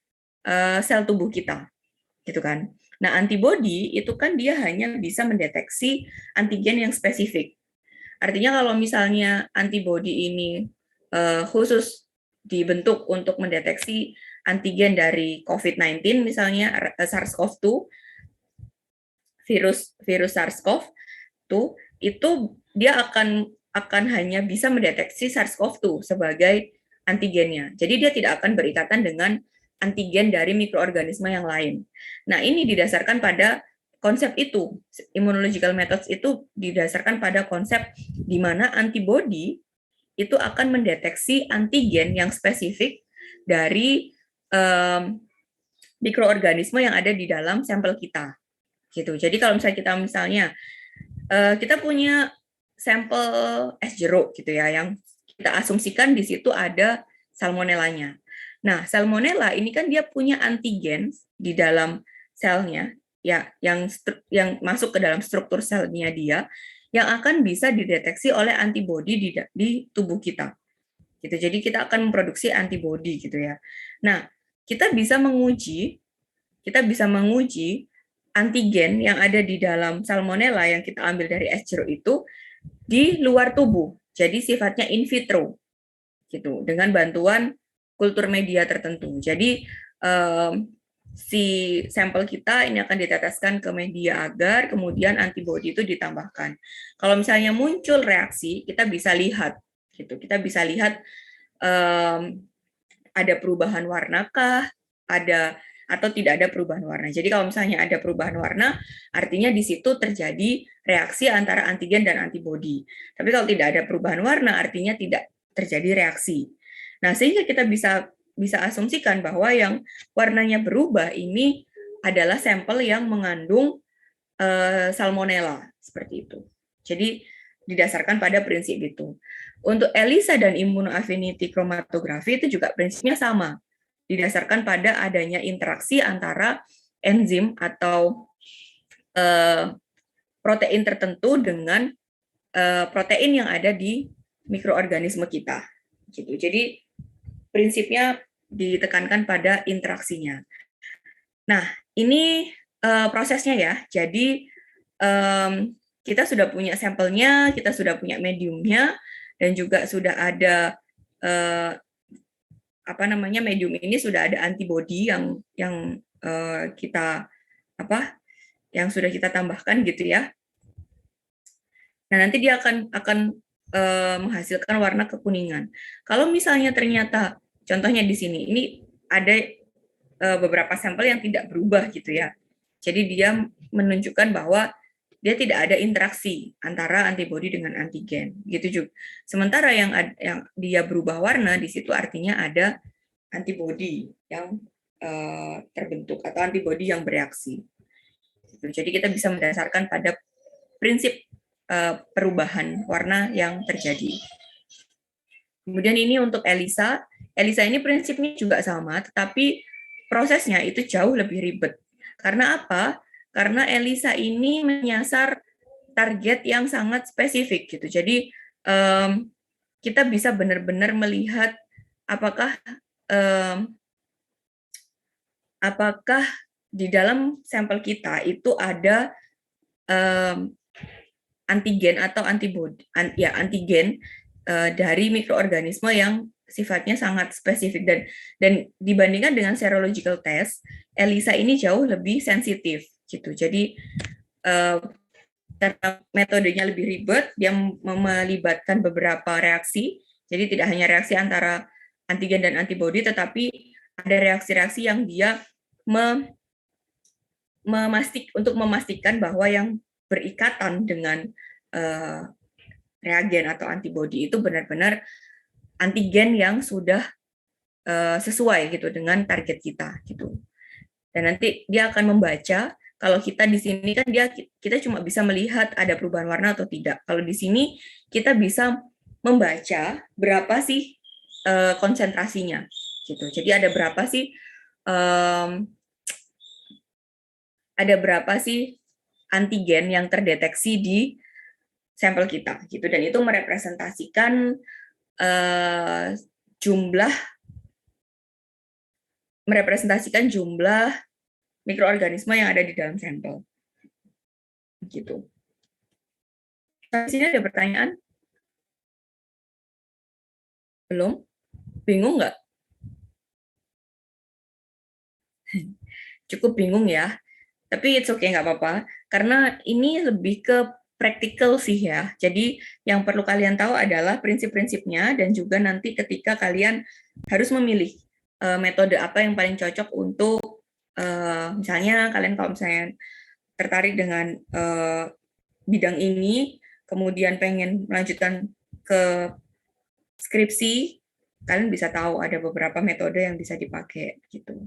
sel tubuh kita, gitu kan. Nah, antibodi itu kan dia hanya bisa mendeteksi antigen yang spesifik. Artinya kalau misalnya antibodi ini khusus dibentuk untuk mendeteksi antigen dari COVID-19 misalnya SARS-CoV-2, virus SARS-CoV-2 itu dia akan hanya bisa mendeteksi SARS-CoV-2 sebagai antigennya. Jadi dia tidak akan berikatan dengan antigen dari mikroorganisme yang lain. Nah, ini didasarkan pada konsep itu. Immunological methods itu didasarkan pada konsep di mana antibodi itu akan mendeteksi antigen yang spesifik dari mikroorganisme yang ada di dalam sampel kita. Gitu. Jadi kalau misalnya kita punya sampel es jeruk gitu ya, yang kita asumsikan di situ ada salmonellanya. Nah, salmonella ini kan dia punya antigen di dalam selnya, ya, yang masuk ke dalam struktur selnya dia, yang akan bisa dideteksi oleh antibodi di tubuh kita. Gitu. Jadi kita akan memproduksi antibodi gitu ya. Nah, kita bisa menguji antigen yang ada di dalam salmonella yang kita ambil dari es jeruk itu di luar tubuh. Jadi sifatnya in vitro. Gitu, dengan bantuan kultur media tertentu. Jadi si sampel kita ini akan diteteskan ke media agar kemudian antibodi itu ditambahkan. Kalau misalnya muncul reaksi, kita bisa lihat gitu. Kita bisa lihat ada perubahan warnakah, atau tidak ada perubahan warna. Jadi kalau misalnya ada perubahan warna, artinya di situ terjadi reaksi antara antigen dan antibodi. Tapi kalau tidak ada perubahan warna, artinya tidak terjadi reaksi. Nah, sehingga kita bisa asumsikan bahwa yang warnanya berubah ini adalah sampel yang mengandung salmonella, seperti itu. Jadi didasarkan pada prinsip itu. Untuk ELISA dan immunoaffinity chromatografi itu juga prinsipnya sama, didasarkan pada adanya interaksi antara enzim atau protein tertentu dengan protein yang ada di mikroorganisme kita. Gitu. Jadi prinsipnya ditekankan pada interaksinya. Nah, ini prosesnya ya. Jadi kita sudah punya sampelnya, kita sudah punya mediumnya, dan juga sudah ada medium ini sudah ada antibodi yang sudah kita tambahkan gitu ya. Nah, nanti dia akan menghasilkan warna kekuningan. Kalau misalnya ternyata contohnya di sini ini ada beberapa sampel yang tidak berubah gitu ya. Jadi dia menunjukkan bahwa dia tidak ada interaksi antara antibodi dengan antigen gitu juga. Sementara yang dia berubah warna di situ artinya ada antibodi yang terbentuk atau antibodi yang bereaksi. Jadi kita bisa mendasarkan pada prinsip perubahan warna yang terjadi. Kemudian ini untuk ELISA. ELISA ini prinsipnya juga sama, tetapi prosesnya itu jauh lebih ribet. Karena apa? Karena ELISA ini menyasar target yang sangat spesifik gitu. Jadi kita bisa benar-benar melihat apakah di dalam sampel kita itu ada antigen atau antibodi, antigen dari mikroorganisme yang sifatnya sangat spesifik, dan dibandingkan dengan serological test, ELISA ini jauh lebih sensitif gitu. Jadi karena metodenya lebih ribet, dia melibatkan beberapa reaksi. Jadi tidak hanya reaksi antara antigen dan antibodi, tetapi ada reaksi-reaksi yang dia untuk memastikan bahwa yang berikatan dengan reagen atau antibodi itu benar-benar antigen yang sudah sesuai gitu dengan target kita gitu. Dan nanti dia akan membaca, kalau kita di sini kan kita cuma bisa melihat ada perubahan warna atau tidak. Kalau di sini kita bisa membaca berapa sih konsentrasinya gitu. Jadi ada berapa sih antigen yang terdeteksi di sampel kita gitu, dan itu merepresentasikan jumlah mikroorganisme yang ada di dalam sampel. Gitu. Di sini ada pertanyaan? Belum? Bingung nggak? Cukup bingung ya. Tapi it's okay, nggak apa-apa. Karena ini lebih ke practical sih ya. Jadi yang perlu kalian tahu adalah prinsip-prinsipnya, dan juga nanti ketika kalian harus memilih metode apa yang paling cocok untuk misalnya kalian kalau misalnya tertarik dengan bidang ini, kemudian pengen melanjutkan ke skripsi, kalian bisa tahu ada beberapa metode yang bisa dipakai gitu.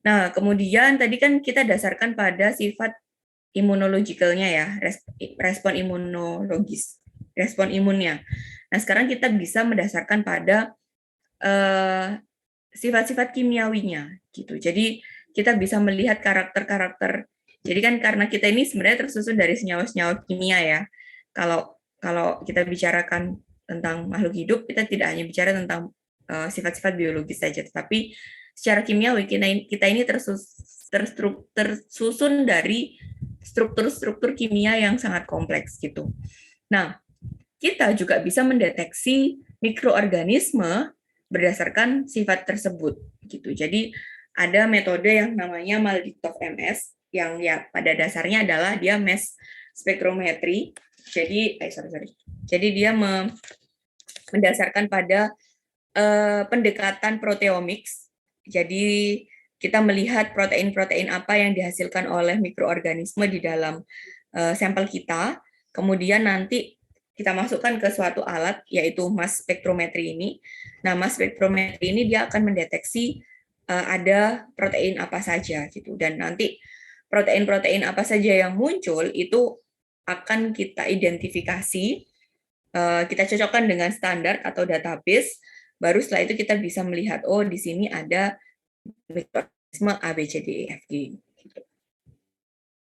Nah, kemudian tadi kan kita dasarkan pada sifat imunologikalnya ya, respon imunologis, respon imunnya. Nah, sekarang kita bisa mendasarkan pada sifat-sifat kimiawinya gitu. Jadi kita bisa melihat karakter-karakter. Jadi kan karena kita ini sebenarnya tersusun dari senyawa-senyawa kimia ya. Kalau kita bicarakan tentang makhluk hidup, kita tidak hanya bicara tentang sifat-sifat biologis saja, tetapi secara kimiawi kita ini tersusun dari struktur-struktur kimia yang sangat kompleks gitu. Nah, kita juga bisa mendeteksi mikroorganisme berdasarkan sifat tersebut gitu. Jadi ada metode yang namanya Maldikov-MS yang ya pada dasarnya adalah dia mass spektrometri. Jadi Jadi dia mendasarkan pada pendekatan proteomics. Jadi kita melihat protein-protein apa yang dihasilkan oleh mikroorganisme di dalam sampel kita. Kemudian nanti kita masukkan ke suatu alat, yaitu mass spektrometri ini. Nah, mass spektrometri ini dia akan mendeteksi ada protein apa saja gitu, dan nanti protein-protein apa saja yang muncul itu akan kita identifikasi, kita cocokkan dengan standar atau database. Baru setelah itu kita bisa melihat, oh di sini ada mikroorganisme A, B, C, D, E, F, G. Gitu.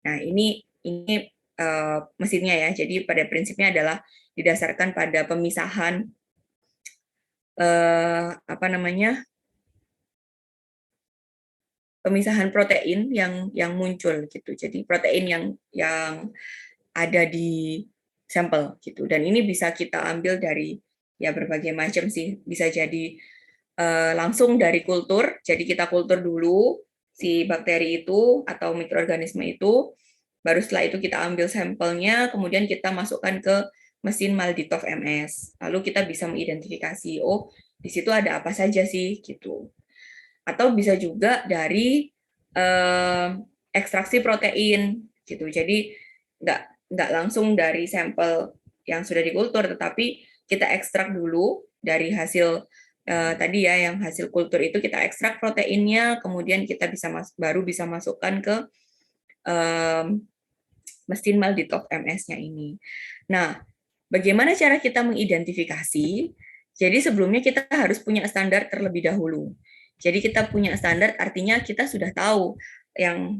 Nah, ini mesinnya ya. Jadi pada prinsipnya adalah didasarkan pada pemisahan pemisahan protein yang muncul gitu. Jadi protein yang ada di sampel gitu. Dan ini bisa kita ambil dari ya berbagai macam sih. Bisa jadi langsung dari kultur. Jadi kita kultur dulu si bakteri itu atau mikroorganisme itu. Baru setelah itu kita ambil sampelnya, kemudian kita masukkan ke mesin Maldikov-MS. Lalu kita bisa mengidentifikasi, oh di situ ada apa saja sih gitu. Atau bisa juga dari ekstraksi protein gitu. Jadi nggak langsung dari sampel yang sudah dikultur, tetapi kita ekstrak dulu dari hasil tadi ya, yang hasil kultur itu kita ekstrak proteinnya, kemudian kita baru bisa masukkan ke mesin Maldikov-MS-nya ini. Nah, bagaimana cara kita mengidentifikasi? Jadi sebelumnya kita harus punya standar terlebih dahulu. Jadi kita punya standar artinya kita sudah tahu yang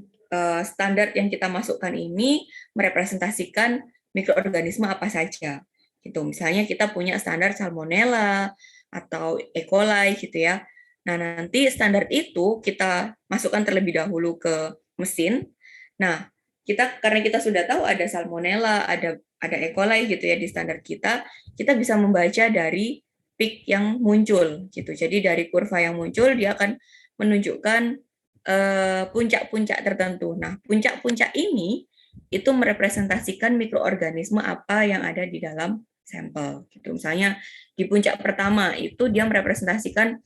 standar yang kita masukkan ini merepresentasikan mikroorganisme apa saja. Gitu. Misalnya kita punya standar Salmonella atau E. coli gitu ya. Nah, nanti standar itu kita masukkan terlebih dahulu ke mesin. Nah, karena kita sudah tahu ada Salmonella, ada E. coli gitu ya di standar kita bisa membaca dari peak yang muncul gitu. Jadi dari kurva yang muncul dia akan menunjukkan puncak-puncak tertentu. Nah, puncak-puncak ini itu merepresentasikan mikroorganisme apa yang ada di dalam sampel gitu. Misalnya di puncak pertama itu dia merepresentasikan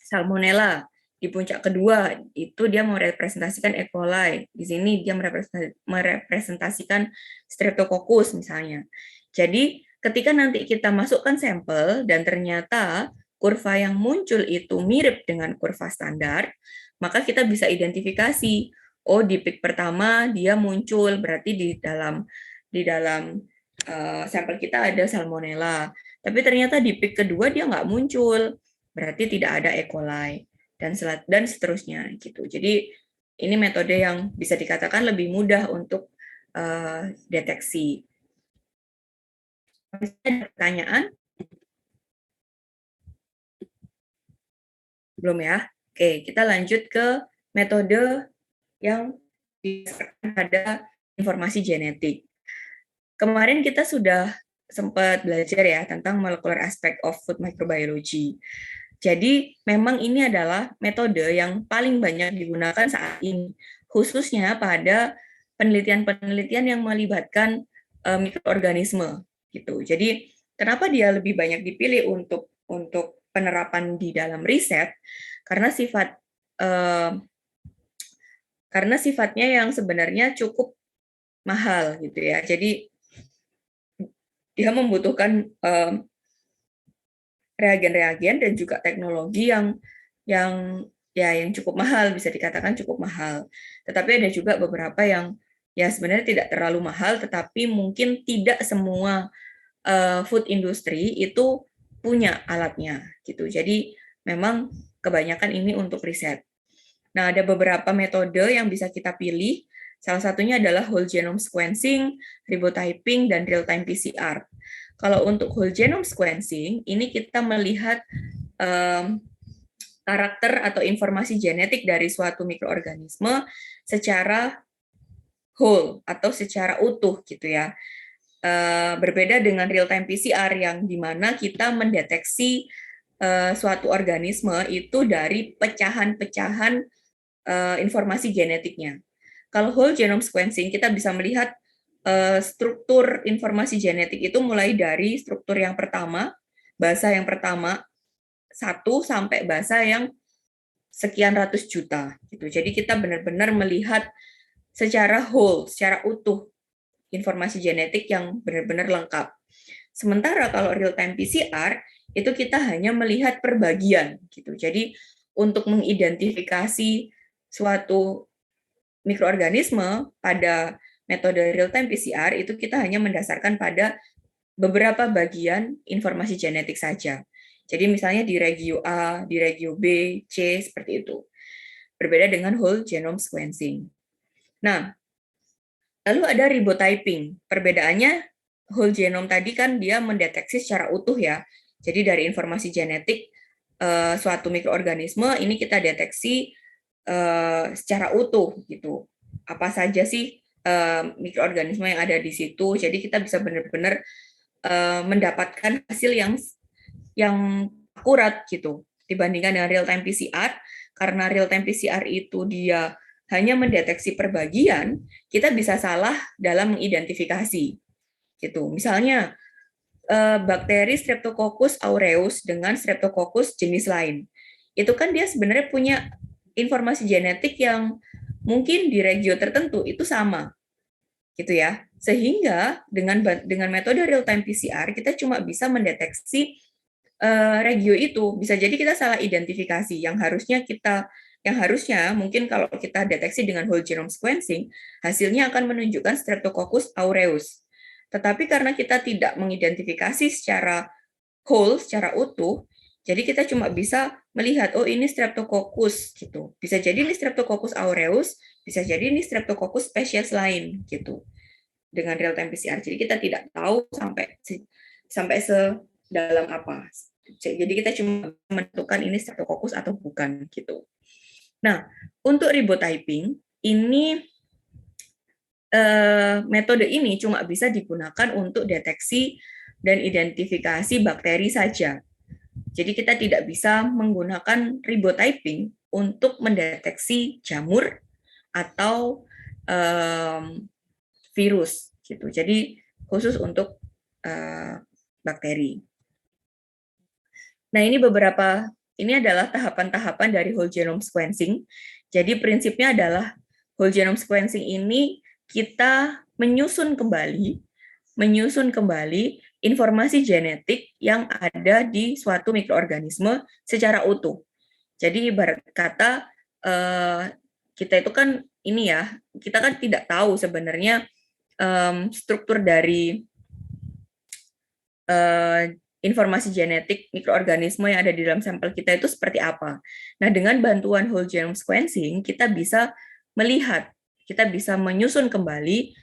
Salmonella. di puncak kedua itu dia merepresentasikan E. coli. Di sini dia merepresentasikan Streptococcus misalnya. Jadi ketika nanti kita masukkan sampel dan ternyata kurva yang muncul itu mirip dengan kurva standar, maka kita bisa identifikasi, oh di peak pertama dia muncul, berarti di dalam sampel kita ada salmonella. Tapi ternyata di peak kedua dia nggak muncul, berarti tidak ada E. coli dan seterusnya gitu. Jadi ini metode yang bisa dikatakan lebih mudah untuk deteksi. Ada pertanyaan? Belum ya? Oke, kita lanjut ke metode yang didasarkan pada informasi genetik. Kemarin kita sudah sempat belajar ya tentang molecular aspect of food microbiology. Jadi memang ini adalah metode yang paling banyak digunakan saat ini, khususnya pada penelitian-penelitian yang melibatkan mikroorganisme gitu. Jadi kenapa dia lebih banyak dipilih untuk penerapan di dalam riset? Karena sifatnya yang sebenarnya cukup mahal gitu ya. Jadi dia membutuhkan reagen-reagen dan juga teknologi yang cukup mahal, bisa dikatakan cukup mahal. Tetapi ada juga beberapa yang ya sebenarnya tidak terlalu mahal, tetapi mungkin tidak semua food industry itu punya alatnya gitu. Jadi memang kebanyakan ini untuk riset. Nah, ada beberapa metode yang bisa kita pilih. Salah satunya adalah whole genome sequencing, ribotyping, dan real-time PCR. Kalau untuk whole genome sequencing, ini kita melihat karakter atau informasi genetik dari suatu mikroorganisme secara whole atau secara utuh gitu ya. Berbeda dengan real-time PCR yang dimana kita mendeteksi suatu organisme itu dari pecahan-pecahan informasi genetiknya. Kalau whole genome sequencing, kita bisa melihat struktur informasi genetik itu mulai dari struktur yang pertama, basa yang pertama, 1 sampai basa yang sekian ratus juta. Gitu. Jadi kita benar-benar melihat secara whole, secara utuh, informasi genetik yang benar-benar lengkap. Sementara kalau real-time PCR, itu kita hanya melihat perbagian. Gitu. Jadi untuk mengidentifikasi suatu mikroorganisme pada metode real-time PCR itu kita hanya mendasarkan pada beberapa bagian informasi genetik saja. Jadi misalnya di regio A, di regio B, C, seperti itu. Berbeda dengan whole genome sequencing. Nah, lalu ada ribotyping. Perbedaannya whole genome tadi kan dia mendeteksi secara utuh ya. Jadi dari informasi genetik suatu mikroorganisme ini kita deteksi secara utuh gitu. Apa saja sih mikroorganisme yang ada di situ. Jadi kita bisa benar-benar mendapatkan hasil yang akurat gitu dibandingkan dengan real time PCR. Karena real time PCR itu dia hanya mendeteksi perbagian, kita bisa salah dalam mengidentifikasi. Gitu. Misalnya bakteri Streptococcus aureus dengan Streptococcus jenis lain. Itu kan dia sebenarnya punya informasi genetik yang mungkin di regio tertentu itu sama. Gitu ya. Sehingga dengan metode real time PCR kita cuma bisa mendeteksi regio itu. Bisa jadi kita salah identifikasi yang harusnya mungkin kalau kita deteksi dengan whole genome sequencing, hasilnya akan menunjukkan Streptococcus aureus. Tetapi karena kita tidak mengidentifikasi secara whole, secara utuh, jadi kita cuma bisa melihat, oh ini Streptococcus gitu. Bisa jadi ini Streptococcus aureus, bisa jadi ini Streptococcus spesies lain gitu. Dengan real time PCR. Jadi kita tidak tahu sampai sedalam apa. Jadi kita cuma menentukan ini Streptococcus atau bukan gitu. Nah, untuk ribotyping ini metode ini cuma bisa digunakan untuk deteksi dan identifikasi bakteri saja. Jadi kita tidak bisa menggunakan ribotyping untuk mendeteksi jamur atau virus gitu. Jadi khusus untuk bakteri. Nah, ini beberapa ini adalah tahapan-tahapan dari whole genome sequencing. Jadi prinsipnya adalah whole genome sequencing ini kita menyusun kembali informasi genetik yang ada di suatu mikroorganisme secara utuh. Jadi ibarat kata kita itu kan ini ya, kita kan tidak tahu sebenarnya struktur dari informasi genetik mikroorganisme yang ada di dalam sampel kita itu seperti apa. Nah, dengan bantuan whole genome sequencing, kita bisa melihat, kita bisa menyusun kembali,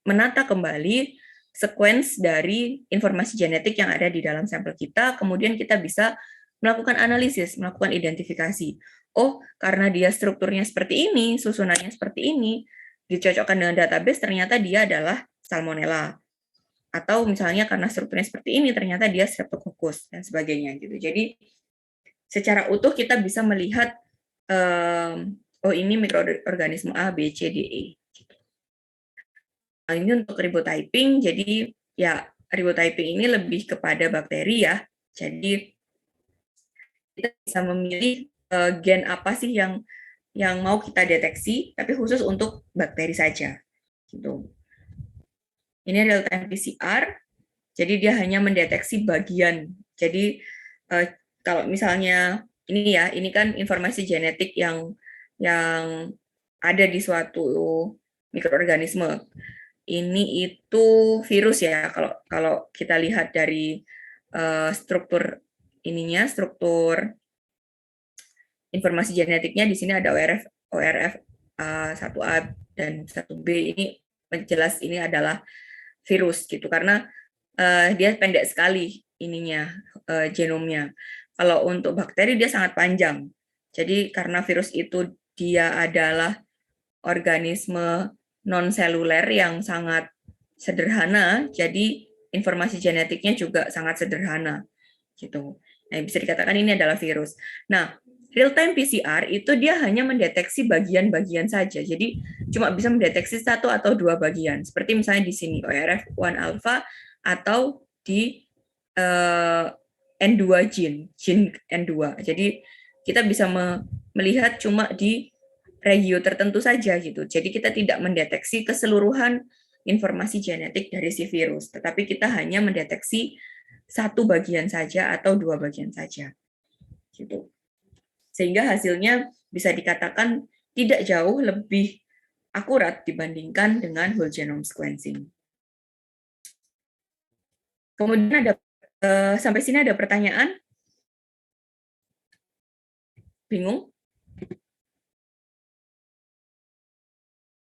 menata kembali sequence dari informasi genetik yang ada di dalam sampel kita, kemudian kita bisa melakukan analisis, melakukan identifikasi. Oh, karena dia strukturnya seperti ini, susunannya seperti ini, dicocokkan dengan database, ternyata dia adalah Salmonella. Atau misalnya karena strukturnya seperti ini, ternyata dia Streptococcus, dan sebagainya. Gitu. Jadi, secara utuh kita bisa melihat, oh ini mikroorganisme A, B, C, D, E. Nah, ini untuk ribotyping, jadi ya ribotyping ini lebih kepada bakteri ya. Jadi, kita bisa memilih gen apa sih yang mau kita deteksi, tapi khusus untuk bakteri saja. Gitu. Ini real-time PCR, jadi dia hanya mendeteksi bagian. Jadi kalau misalnya ini ya, ini kan informasi genetik yang ada di suatu mikroorganisme. Ini itu virus ya, kalau kita lihat dari struktur ininya, struktur informasi genetiknya di sini ada ORF 1A dan 1B, ini jelas ini adalah virus gitu, karena dia pendek sekali ininya, genomnya. Kalau untuk bakteri dia sangat panjang. Jadi karena virus itu dia adalah organisme non-seluler yang sangat sederhana, jadi informasi genetiknya juga sangat sederhana. Gitu. Nah, bisa dikatakan ini adalah virus. Nah, real-time PCR itu dia hanya mendeteksi bagian-bagian saja. Jadi cuma bisa mendeteksi satu atau dua bagian. Seperti misalnya di sini ORF1 alpha atau di N2 gene N2. Jadi kita bisa melihat cuma di regio tertentu saja gitu. Jadi kita tidak mendeteksi keseluruhan informasi genetik dari si virus, tetapi kita hanya mendeteksi satu bagian saja atau dua bagian saja. Gitu. Sehingga hasilnya bisa dikatakan tidak jauh lebih akurat dibandingkan dengan whole genome sequencing. Kemudian ada sampai sini ada pertanyaan? Bingung?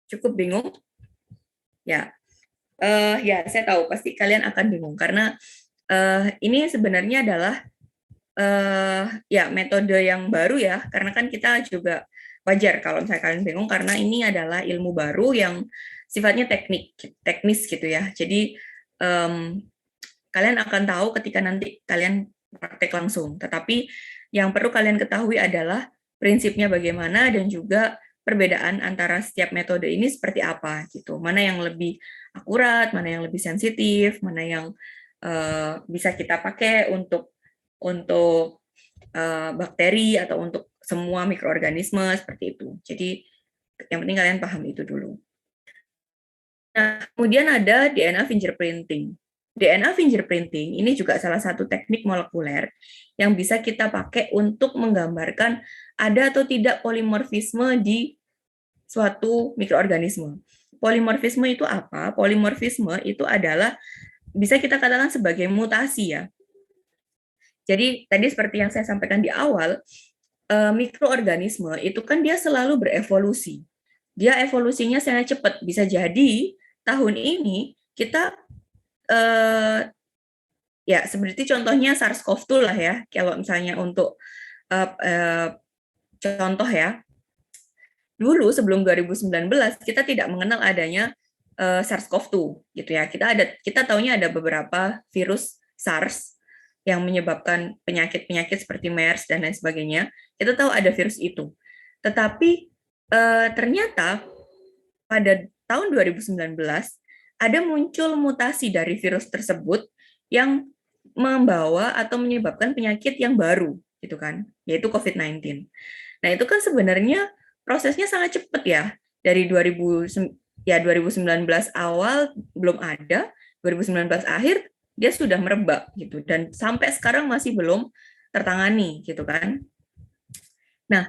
Cukup bingung? Ya, ya saya tahu pasti kalian akan bingung karena ini sebenarnya adalah ya metode yang baru ya, karena kan kita juga wajar kalau misalnya kalian bingung karena ini adalah ilmu baru yang sifatnya teknis gitu ya. Jadi kalian akan tahu ketika nanti kalian praktek langsung. Tetapi yang perlu kalian ketahui adalah prinsipnya bagaimana dan juga perbedaan antara setiap metode ini seperti apa gitu. Mana yang lebih akurat, mana yang lebih sensitif, mana yang bisa kita pakai untuk bakteri atau untuk semua mikroorganisme seperti itu. Jadi yang penting kalian paham itu dulu. Nah, kemudian ada DNA fingerprinting. DNA fingerprinting ini juga salah satu teknik molekuler yang bisa kita pakai untuk menggambarkan ada atau tidak polimorfisme di suatu mikroorganisme. Polimorfisme itu apa? Polimorfisme itu adalah bisa kita katakan sebagai mutasi ya. Jadi tadi seperti yang saya sampaikan di awal, mikroorganisme itu kan dia selalu berevolusi. Dia evolusinya sangat cepat. Bisa jadi tahun ini kita ya seperti contohnya SARS-CoV-2 lah ya. Kalau misalnya untuk contoh ya, dulu sebelum 2019 kita tidak mengenal adanya SARS-CoV-2 gitu ya. Kita taunya ada beberapa virus SARS yang menyebabkan penyakit-penyakit seperti MERS dan lain sebagainya. Kita tahu ada virus itu. Tetapi ternyata pada tahun 2019 ada muncul mutasi dari virus tersebut yang membawa atau menyebabkan penyakit yang baru gitu kan, yaitu COVID-19. Nah, itu kan sebenarnya prosesnya sangat cepat ya. Dari 2019 awal belum ada, 2019 akhir dia sudah merebak gitu, dan sampai sekarang masih belum tertangani gitu kan. Nah,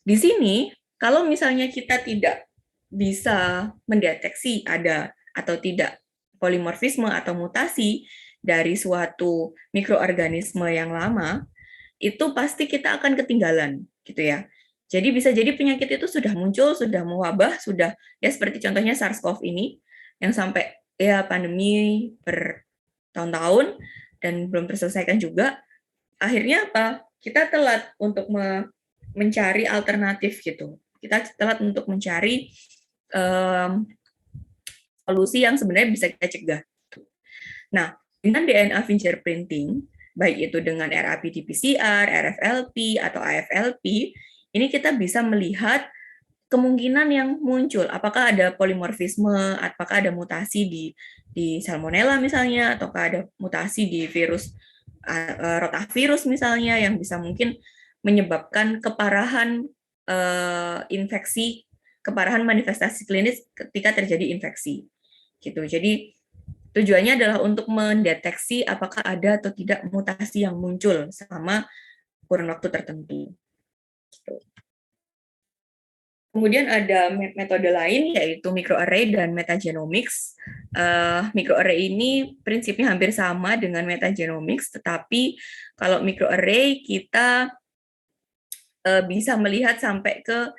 di sini kalau misalnya kita tidak bisa mendeteksi ada atau tidak polimorfisme atau mutasi dari suatu mikroorganisme yang lama, itu pasti kita akan ketinggalan gitu ya. Jadi bisa jadi penyakit itu sudah muncul, sudah mewabah, sudah ya seperti contohnya SARS-CoV ini yang sampai ya pandemi bertahun-tahun dan belum terselesaikan juga. Akhirnya apa? Kita telat untuk mencari alternatif gitu. Kita telat untuk mencari solusi yang sebenarnya bisa kita cegah. Nah, dengan DNA fingerprinting, baik itu dengan RAPD-PCR, RFLP, atau AFLP, ini kita bisa melihat kemungkinan yang muncul. Apakah ada polimorfisme, apakah ada mutasi di salmonella misalnya, ataukah ada mutasi di virus rotavirus misalnya, yang bisa mungkin menyebabkan keparahan infeksi, keparahan manifestasi klinis ketika terjadi infeksi. Gitu. Jadi tujuannya adalah untuk mendeteksi apakah ada atau tidak mutasi yang muncul selama kurun waktu tertentu. Gitu. Kemudian ada metode lain yaitu microarray dan metagenomics. Microarray ini prinsipnya hampir sama dengan metagenomics, tetapi kalau microarray kita bisa melihat sampai ke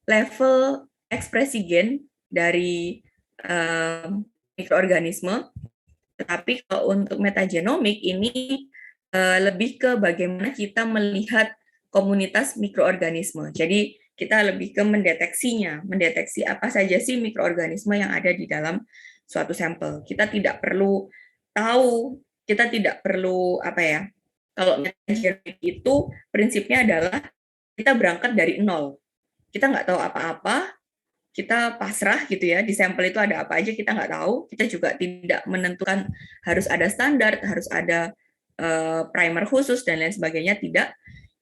level ekspresi gen dari mikroorganisme. Tetapi kalau untuk metagenomik ini lebih ke bagaimana kita melihat komunitas mikroorganisme. Jadi kita lebih ke mendeteksinya, mendeteksi apa saja sih mikroorganisme yang ada di dalam suatu sampel. Kita tidak perlu tahu, kita tidak perlu apa ya. Kalau metagenomik itu prinsipnya adalah kita berangkat dari nol. Kita nggak tahu apa-apa, kita pasrah gitu ya, di sampel itu ada apa aja kita nggak tahu, kita juga tidak menentukan harus ada standar, harus ada primer khusus dan lain sebagainya, tidak.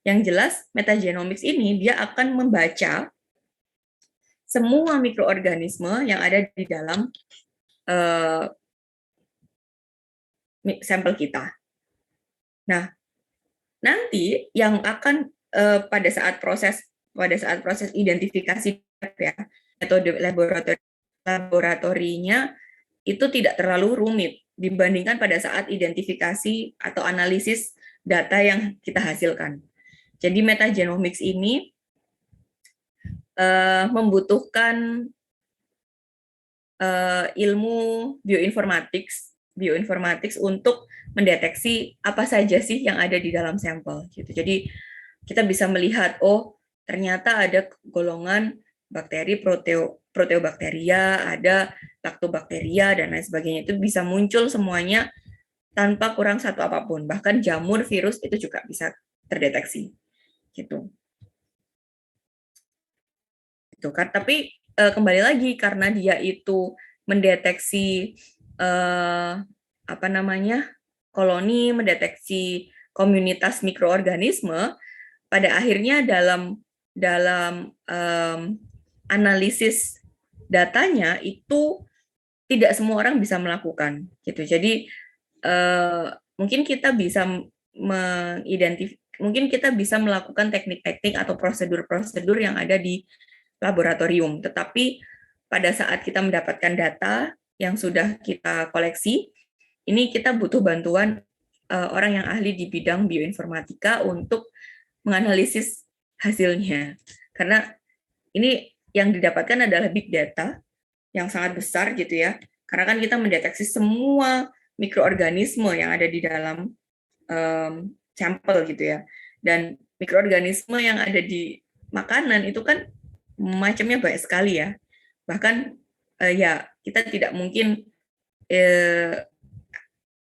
Yang jelas metagenomics ini dia akan membaca semua mikroorganisme yang ada di dalam sampel kita. Nah, nanti yang akan pada saat proses identifikasi ya, metode laboratorinya itu tidak terlalu rumit dibandingkan pada saat identifikasi atau analisis data yang kita hasilkan. Jadi metagenomics ini membutuhkan ilmu bioinformatics untuk mendeteksi apa saja sih yang ada di dalam sampel gitu. Jadi kita bisa melihat, oh ternyata ada golongan bakteri proteobakteria, ada lactobacteria dan lain sebagainya. Itu bisa muncul semuanya tanpa kurang satu apapun. Bahkan jamur virus itu juga bisa terdeteksi. Gitu. Gitu kan. Tapi kembali lagi karena dia itu mendeteksi koloni, mendeteksi komunitas mikroorganisme, pada akhirnya dalam analisis datanya itu tidak semua orang bisa melakukan gitu. Jadi mungkin kita bisa mungkin kita bisa melakukan teknik-teknik atau prosedur-prosedur yang ada di laboratorium, tetapi pada saat kita mendapatkan data yang sudah kita koleksi, ini kita butuh bantuan orang yang ahli di bidang bioinformatika untuk menganalisis hasilnya. Karena ini yang didapatkan adalah big data yang sangat besar gitu ya. Karena kan kita mendeteksi semua mikroorganisme yang ada di dalam sampel gitu ya. Dan mikroorganisme yang ada di makanan itu kan macamnya banyak sekali ya. Bahkan ya kita tidak mungkin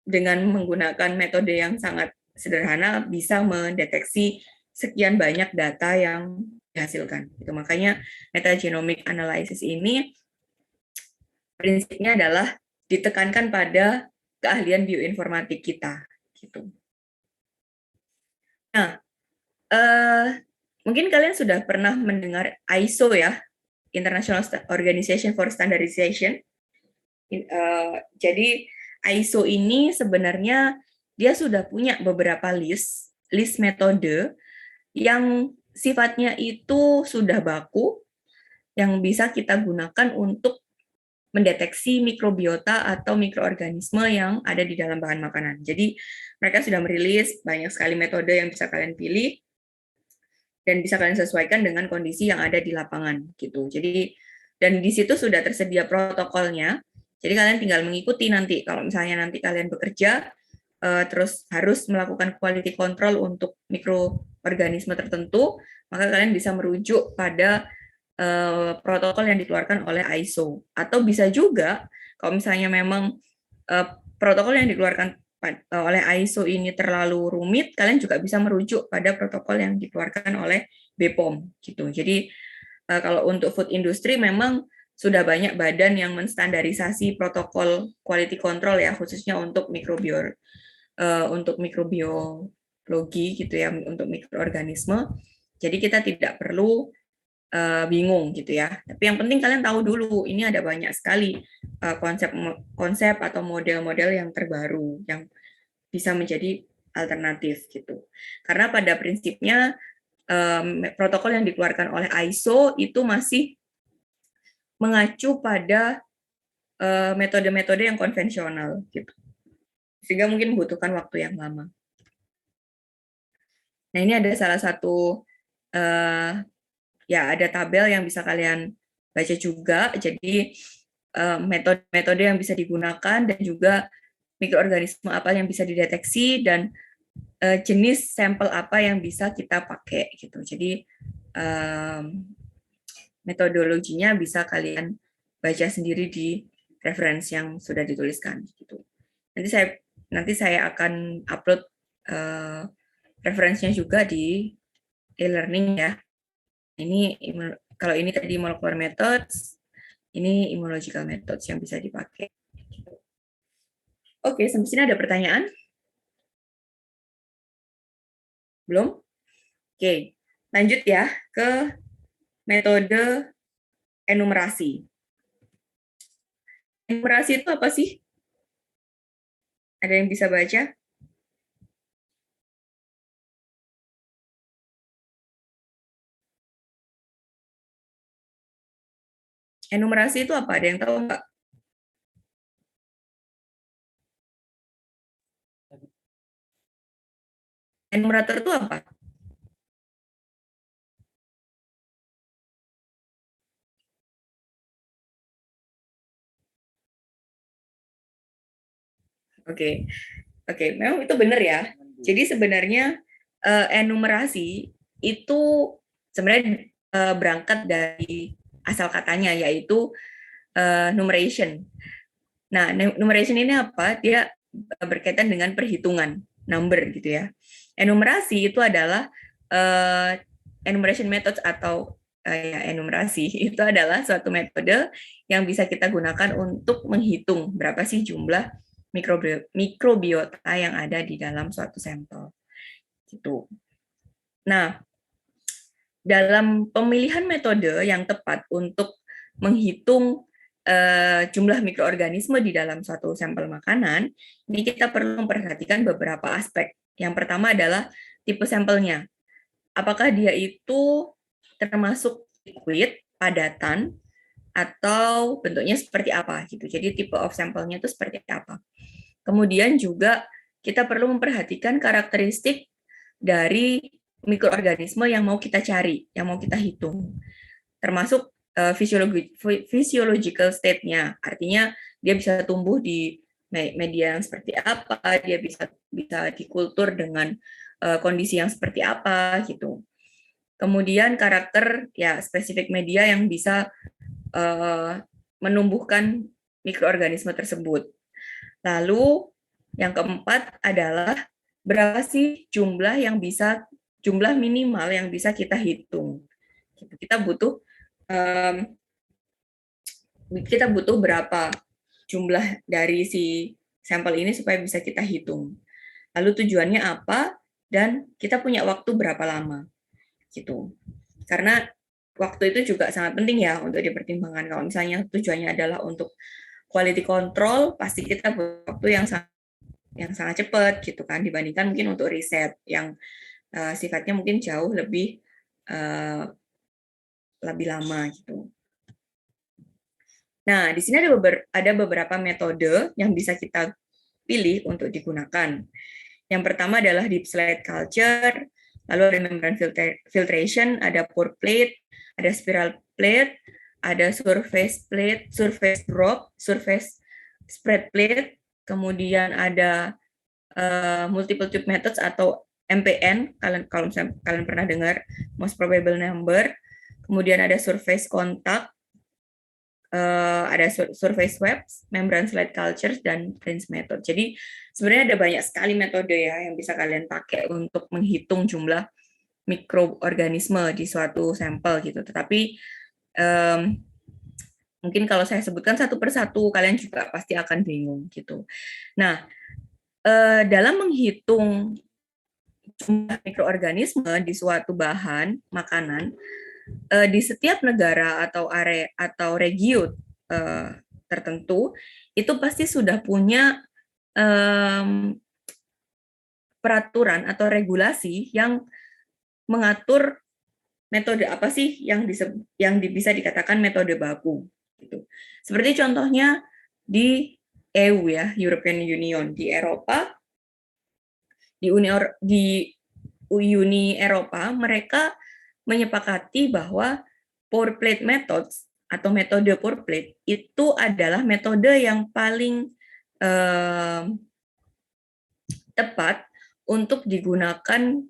dengan menggunakan metode yang sangat sederhana bisa mendeteksi sekian banyak data yang dihasilkan. Itu makanya metagenomic analysis ini prinsipnya adalah ditekankan pada keahlian bioinformatik kita. Gitu. Nah, Mungkin kalian sudah pernah mendengar ISO ya, International Organization for Standardization. Jadi ISO ini sebenarnya dia sudah punya beberapa list metode yang sifatnya itu sudah baku, yang bisa kita gunakan untuk mendeteksi mikrobiota atau mikroorganisme yang ada di dalam bahan makanan. Jadi mereka sudah merilis banyak sekali metode yang bisa kalian pilih dan bisa kalian sesuaikan dengan kondisi yang ada di lapangan gitu. Jadi dan di situ sudah tersedia protokolnya. Jadi kalian tinggal mengikuti nanti. Kalau misalnya nanti kalian bekerja terus harus melakukan quality control untuk mikroorganisme tertentu, maka kalian bisa merujuk pada protokol yang dikeluarkan oleh ISO. Atau bisa juga kalau misalnya memang protokol yang dikeluarkan oleh ISO ini terlalu rumit, kalian juga bisa merujuk pada protokol yang dikeluarkan oleh BPOM gitu. Jadi kalau untuk food industry memang sudah banyak badan yang menstandarisasi protokol quality control ya, khususnya untuk mikrobiologi gitu ya, untuk mikroorganisme. Jadi kita tidak perlu bingung gitu ya. Tapi yang penting kalian tahu dulu, ini ada banyak sekali konsep atau model-model yang terbaru yang bisa menjadi alternatif gitu. Karena pada prinsipnya protokol yang dikeluarkan oleh ISO itu masih mengacu pada metode-metode yang konvensional gitu. Sehingga mungkin membutuhkan waktu yang lama. Nah, ini ada salah satu ya ada tabel yang bisa kalian baca juga. Jadi metode-metode yang bisa digunakan dan juga mikroorganisme apa yang bisa dideteksi dan jenis sampel apa yang bisa kita pakai gitu. Jadi metodologinya bisa kalian baca sendiri di referensi yang sudah dituliskan gitu. Nanti saya akan upload referensinya juga di e-learning ya. Ini kalau ini tadi molecular methods, ini immunological methods yang bisa dipakai. Oke, sampai sini ada pertanyaan? Belum? Oke, lanjut ya ke metode enumerasi. Enumerasi itu apa sih? Ada yang bisa baca? Enumerasi itu apa? Ada yang tahu nggak? Enumerator itu apa? Oke, memang itu benar ya. Jadi sebenarnya enumerasi itu sebenarnya berangkat dari asal katanya, yaitu numeration. Nah, numeration ini apa? Dia berkaitan dengan perhitungan, number gitu ya. Enumerasi itu adalah enumeration methods atau enumerasi itu adalah suatu metode yang bisa kita gunakan untuk menghitung berapa sih jumlah mikrobiota yang ada di dalam suatu sampel. Gitu. Nah, dalam pemilihan metode yang tepat untuk menghitung jumlah mikroorganisme di dalam suatu sampel makanan, ini kita perlu memperhatikan beberapa aspek. Yang pertama adalah tipe sampelnya. Apakah dia itu termasuk liquid, padatan, atau bentuknya seperti apa gitu. Jadi tipe of sampelnya itu seperti apa. Kemudian juga kita perlu memperhatikan karakteristik dari mikroorganisme yang mau kita cari, yang mau kita hitung. Termasuk physiological state-nya. Artinya dia bisa tumbuh di media yang seperti apa, dia bisa dikultur dengan kondisi yang seperti apa gitu. Kemudian karakter ya spesifik media yang bisa menumbuhkan mikroorganisme tersebut. Lalu yang keempat adalah berapa sih jumlah minimal yang bisa kita hitung. Kita butuh berapa jumlah dari si sampel ini supaya bisa kita hitung. Lalu tujuannya apa dan kita punya waktu berapa lama. gitu. Karena waktu itu juga sangat penting ya untuk dipertimbangkan. Kalau misalnya tujuannya adalah untuk quality control, pasti kita butuh waktu yang sangat cepat gitu kan, dibandingkan mungkin untuk riset yang sifatnya mungkin jauh lebih lama gitu. Nah, di sini ada beberapa metode yang bisa kita pilih untuk digunakan. Yang pertama adalah deep slide culture, lalu ada membrane filtration, ada pour plate, ada spiral plate, ada surface plate, surface drop, surface spread plate, kemudian ada multiple tube methods atau MPN, kalau misalnya kalian pernah dengar, most probable number, kemudian ada surface contact, ada surface webs, membrane slide cultures, dan Prince method. Jadi sebenarnya ada banyak sekali metode ya yang bisa kalian pakai untuk menghitung jumlah mikroorganisme di suatu sampel gitu. Tetapi mungkin kalau saya sebutkan satu persatu kalian juga pasti akan bingung gitu. Nah, dalam menghitung jumlah mikroorganisme di suatu bahan makanan, di setiap negara atau area atau region tertentu itu pasti sudah punya peraturan atau regulasi yang mengatur metode apa sih yang bisa dikatakan metode baku gitu. Seperti contohnya di EU ya, European Union, di Eropa, di Uni Eropa mereka menyepakati bahwa pour plate methods atau metode pour plate itu adalah metode yang paling tepat untuk digunakan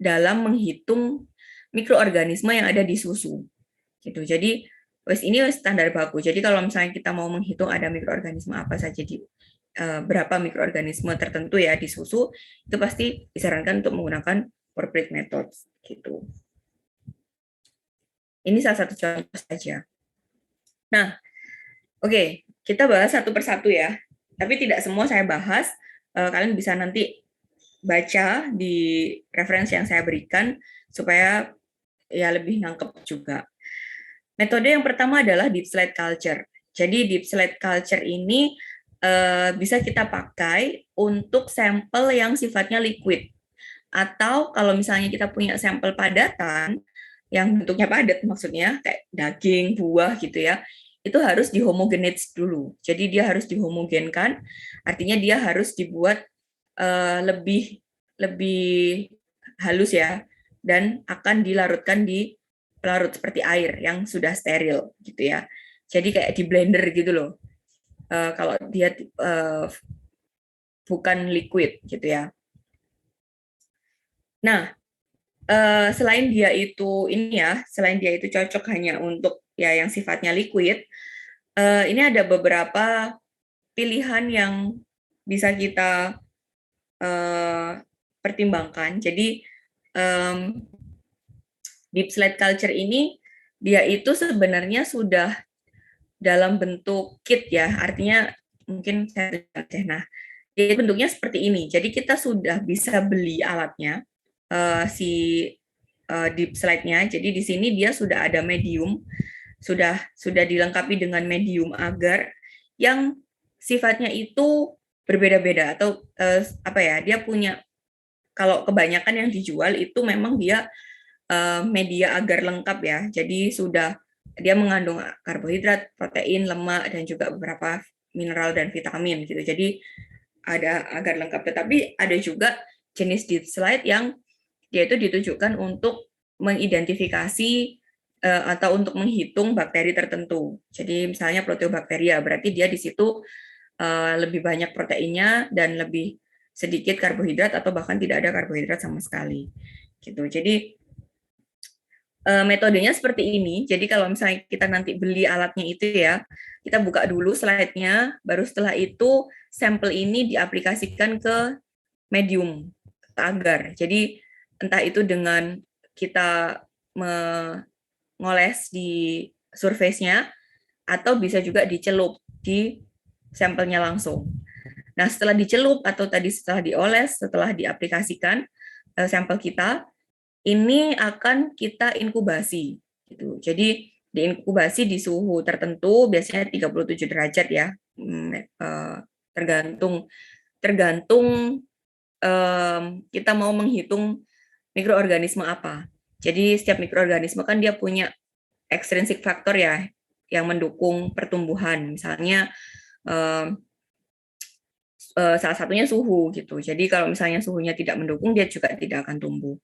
dalam menghitung mikroorganisme yang ada di susu. Gitu. Jadi ini standar baku. Jadi kalau misalnya kita mau menghitung ada mikroorganisme apa saja di berapa mikroorganisme tertentu ya di susu, itu pasti disarankan untuk menggunakan pour plate methods gitu. Ini salah satu contoh saja. Nah, oke, kita bahas satu persatu ya. Tapi tidak semua saya bahas. Kalian bisa nanti baca di referensi yang saya berikan supaya ya lebih nangkep juga. Metode yang pertama adalah deep slide culture. Jadi deep slide culture ini bisa kita pakai untuk sampel yang sifatnya liquid. Atau kalau misalnya kita punya sampel padatan, yang bentuknya padat maksudnya, kayak daging, buah gitu ya, itu harus dihomogenate dulu. Jadi dia harus dihomogenkan, artinya dia harus dibuat lebih halus ya, dan akan dilarutkan di pelarut seperti air yang sudah steril gitu ya. Jadi kayak di blender gitu loh. Kalau dia bukan liquid gitu ya. Nah, selain dia itu cocok hanya untuk ya yang sifatnya liquid, ini ada beberapa pilihan yang bisa kita pertimbangkan. Jadi deep slide culture ini dia itu sebenarnya sudah dalam bentuk kit ya, artinya mungkin saya nah dia bentuknya seperti ini. Jadi kita sudah bisa beli alatnya si deep slide-nya. Jadi di sini dia sudah ada medium, sudah dilengkapi dengan medium agar yang sifatnya itu berbeda-beda atau dia punya, kalau kebanyakan yang dijual itu memang dia media agar lengkap ya. Jadi dia mengandung karbohidrat, protein, lemak, dan juga beberapa mineral dan vitamin gitu. Jadi ada agar lengkap. Tetapi ada juga jenis deep slide yang dia itu ditujukan untuk mengidentifikasi atau untuk menghitung bakteri tertentu. Jadi misalnya proteobakteria, berarti dia di situ lebih banyak proteinnya dan lebih sedikit karbohidrat atau bahkan tidak ada karbohidrat sama sekali. Gitu. Jadi metodenya seperti ini. Jadi kalau misalnya kita nanti beli alatnya itu ya, kita buka dulu slide-nya, baru setelah itu sampel ini diaplikasikan ke medium, ke agar. Jadi entah itu dengan kita mengoles di surface-nya, atau bisa juga dicelup di sampelnya langsung. Nah, setelah dicelup atau tadi setelah dioles, setelah diaplikasikan sampel kita, ini akan kita inkubasi gitu. Jadi diinkubasi di suhu tertentu, biasanya 37 derajat ya. Tergantung kita mau menghitung mikroorganisme apa. Jadi setiap mikroorganisme kan dia punya extrinsic factor ya yang mendukung pertumbuhan. Misalnya salah satunya suhu gitu. Jadi kalau misalnya suhunya tidak mendukung, dia juga tidak akan tumbuh.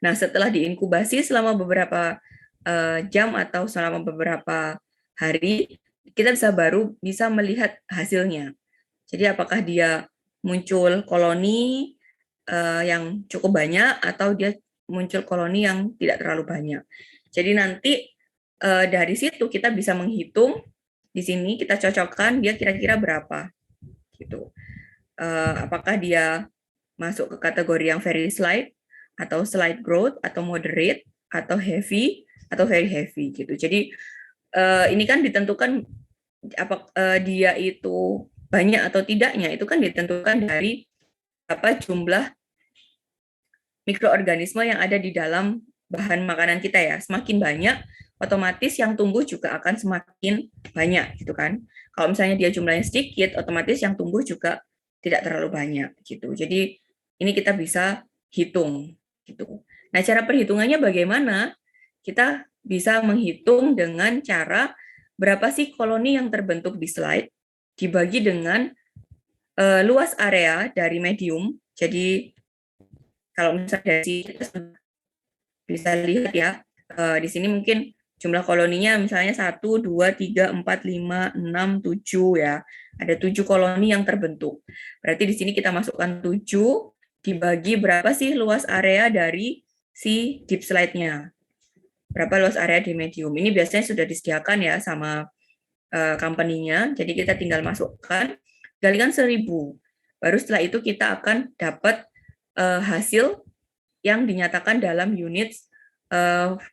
Nah, setelah diinkubasi selama beberapa jam atau selama beberapa hari, kita baru bisa melihat hasilnya. Jadi apakah dia muncul koloni yang cukup banyak atau dia muncul koloni yang tidak terlalu banyak. Jadi nanti dari situ kita bisa menghitung, di sini kita cocokkan dia kira-kira berapa gitu. Apakah dia masuk ke kategori yang very slight atau slight growth atau moderate atau heavy atau very heavy gitu. Jadi ini kan ditentukan dia itu banyak atau tidaknya, itu kan ditentukan dari apa jumlah mikroorganisme yang ada di dalam bahan makanan kita ya. Semakin banyak, otomatis yang tumbuh juga akan semakin banyak gitu kan. Kalau misalnya dia jumlahnya sedikit, otomatis yang tumbuh juga tidak terlalu banyak gitu. Jadi ini kita bisa hitung gitu. Nah, cara perhitungannya bagaimana? Kita bisa menghitung dengan cara berapa sih koloni yang terbentuk di slide dibagi dengan luas area dari medium. Jadi kalau misalnya dari sini bisa lihat ya, di sini mungkin jumlah koloninya misalnya 1, 2, 3, 4, 5, 6, 7 ya. Ada 7 koloni yang terbentuk. Berarti di sini kita masukkan 7 dibagi berapa sih luas area dari si deep slide-nya. Berapa luas area di medium. Ini biasanya sudah disediakan ya sama company-nya. Jadi kita tinggal masukkan, kalikan 1000. Baru setelah itu kita akan dapat hasil yang dinyatakan dalam unit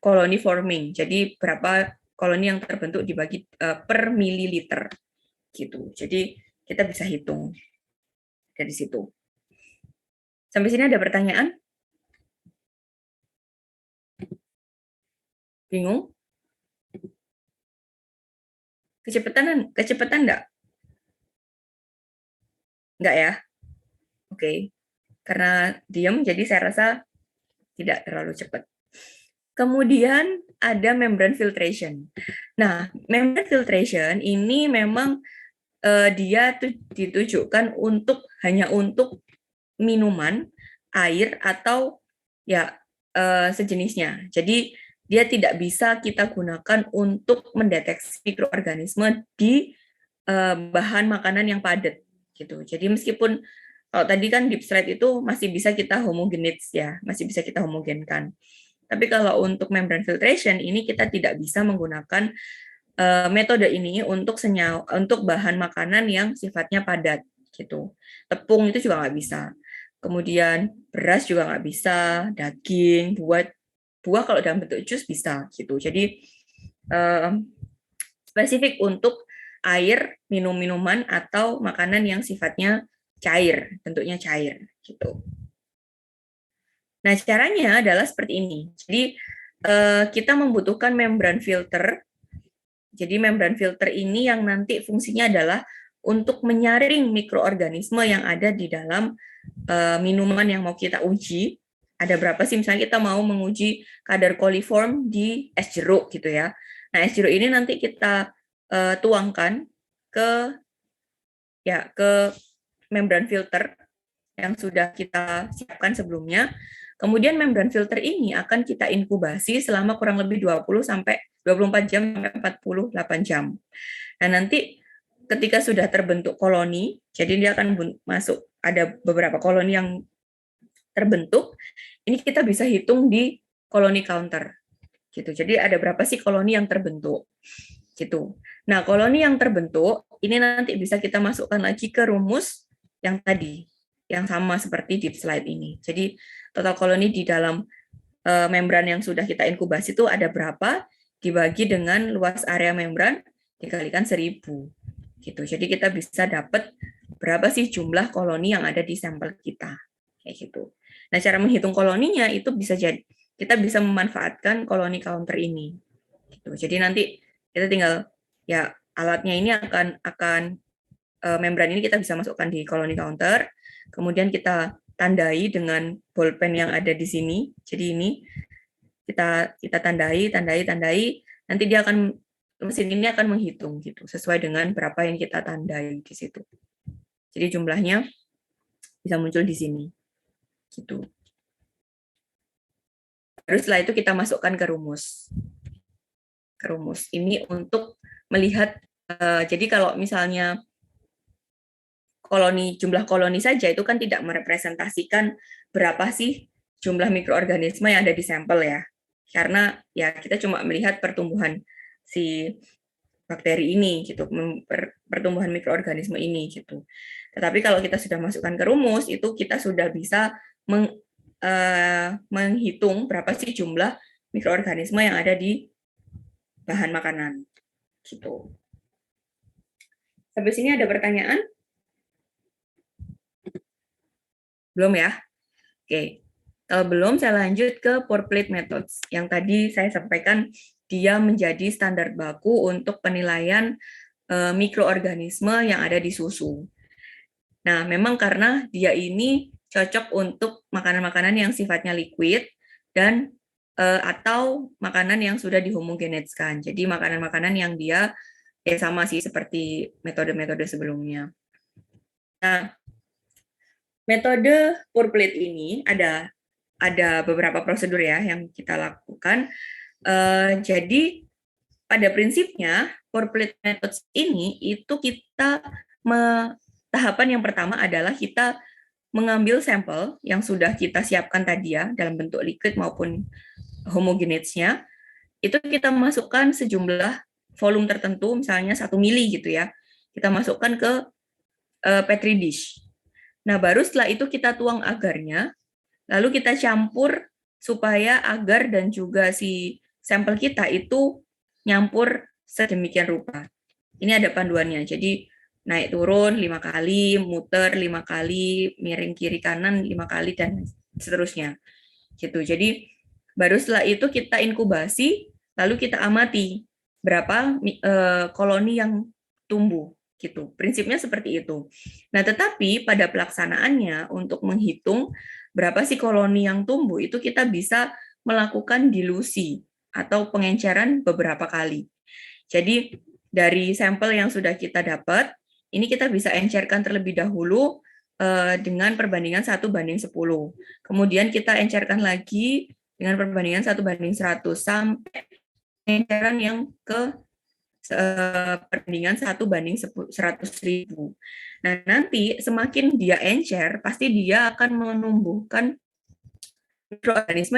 colony forming. Jadi berapa koloni yang terbentuk dibagi per mililiter gitu. Jadi kita bisa hitung dari situ. Sampai sini ada pertanyaan? Bingung? Kecepatan enggak? Enggak ya? Oke. Karena diam, jadi saya rasa tidak terlalu cepat. Kemudian ada membrane filtration. Nah, membrane filtration ini memang dia ditujukan hanya untuk minuman, air atau ya sejenisnya. Jadi dia tidak bisa kita gunakan untuk mendeteksi mikroorganisme di bahan makanan yang padat gitu. Jadi meskipun kalau tadi kan deep slide itu masih bisa kita homogenate ya, masih bisa kita homogenkan. Tapi kalau untuk membrane filtration ini kita tidak bisa menggunakan metode ini untuk bahan makanan yang sifatnya padat gitu. Tepung itu juga nggak bisa. Kemudian beras juga nggak bisa, daging, buah kalau dalam bentuk jus bisa gitu. Jadi spesifik untuk air, minuman atau makanan yang sifatnya cair, bentuknya cair gitu. Nah, caranya adalah seperti ini. Jadi, kita membutuhkan membran filter. Jadi, membran filter ini yang nanti fungsinya adalah untuk menyaring mikroorganisme yang ada di dalam minuman yang mau kita uji. Ada berapa sih? Misalnya kita mau menguji kadar coliform di es jeruk gitu ya. Nah, es jeruk ini nanti kita tuangkan ke membran filter yang sudah kita siapkan sebelumnya. Kemudian membran filter ini akan kita inkubasi selama kurang lebih 24 jam sampai 48 jam. Nah, nanti ketika sudah terbentuk koloni, jadi dia akan masuk, ada beberapa koloni yang terbentuk, ini kita bisa hitung di koloni counter. Gitu. Jadi ada berapa sih koloni yang terbentuk? Gitu. Nah, koloni yang terbentuk ini nanti bisa kita masukkan lagi ke rumus yang tadi, yang sama seperti di slide ini. Jadi total koloni di dalam membran yang sudah kita inkubasi itu ada berapa, dibagi dengan luas area membran dikalikan 1000. Gitu. Jadi kita bisa dapat berapa sih jumlah koloni yang ada di sampel kita. Kayak gitu. Nah, cara menghitung koloninya itu bisa jadi kita bisa memanfaatkan koloni counter ini. Gitu. Jadi nanti kita tinggal ya alatnya ini akan membran ini kita bisa masukkan di koloni counter, kemudian kita tandai dengan bolpen yang ada di sini. Jadi ini kita tandai, nanti mesin ini akan menghitung gitu sesuai dengan berapa yang kita tandai di situ. Jadi jumlahnya bisa muncul di sini. Gitu. Terus setelah itu kita masukkan ke rumus. Ini untuk melihat jadi kalau misalnya jumlah koloni saja itu kan tidak merepresentasikan berapa sih jumlah mikroorganisme yang ada di sampel ya. Karena ya kita cuma melihat pertumbuhan si bakteri ini gitu, pertumbuhan mikroorganisme ini gitu. Tetapi kalau kita sudah masukkan ke rumus itu kita sudah bisa menghitung berapa sih jumlah mikroorganisme yang ada di bahan makanan gitu. Sampai sini ada pertanyaan? Belum ya? Oke. Kalau belum, saya lanjut ke pour plate methods. Yang tadi saya sampaikan dia menjadi standar baku untuk penilaian mikroorganisme yang ada di susu. Nah, memang karena dia ini cocok untuk makanan-makanan yang sifatnya liquid dan atau makanan yang sudah dihomogeneskan. Jadi makanan-makanan yang dia sama sih seperti metode-metode sebelumnya. Nah, metode pour plate ini ada beberapa prosedur ya yang kita lakukan. Jadi pada prinsipnya pour plate methods ini itu kita tahapan yang pertama adalah kita mengambil sampel yang sudah kita siapkan tadi ya dalam bentuk liquid maupun homogeneitsnya, itu kita masukkan sejumlah volume tertentu, misalnya 1 mili gitu ya, kita masukkan ke petri dish. Nah, baru setelah itu kita tuang agarnya, lalu kita campur supaya agar dan juga si sampel kita itu nyampur sedemikian rupa. Ini ada panduannya, jadi naik turun 5 kali, muter 5 kali, miring kiri kanan 5 kali, dan seterusnya. Gitu. Jadi baru setelah itu kita inkubasi, lalu kita amati berapa koloni yang tumbuh. Gitu. Prinsipnya seperti itu. Nah, tetapi pada pelaksanaannya untuk menghitung berapa sih koloni yang tumbuh itu kita bisa melakukan dilusi atau pengenceran beberapa kali. Jadi dari sampel yang sudah kita dapat, ini kita bisa encerkan terlebih dahulu dengan perbandingan 1:10. Kemudian kita encerkan lagi dengan perbandingan 1:100 sampai enceran yang ke perbandingan 1:100.000. Nah, nanti semakin dia encer, pasti dia akan menumbuhkan mikroorganisme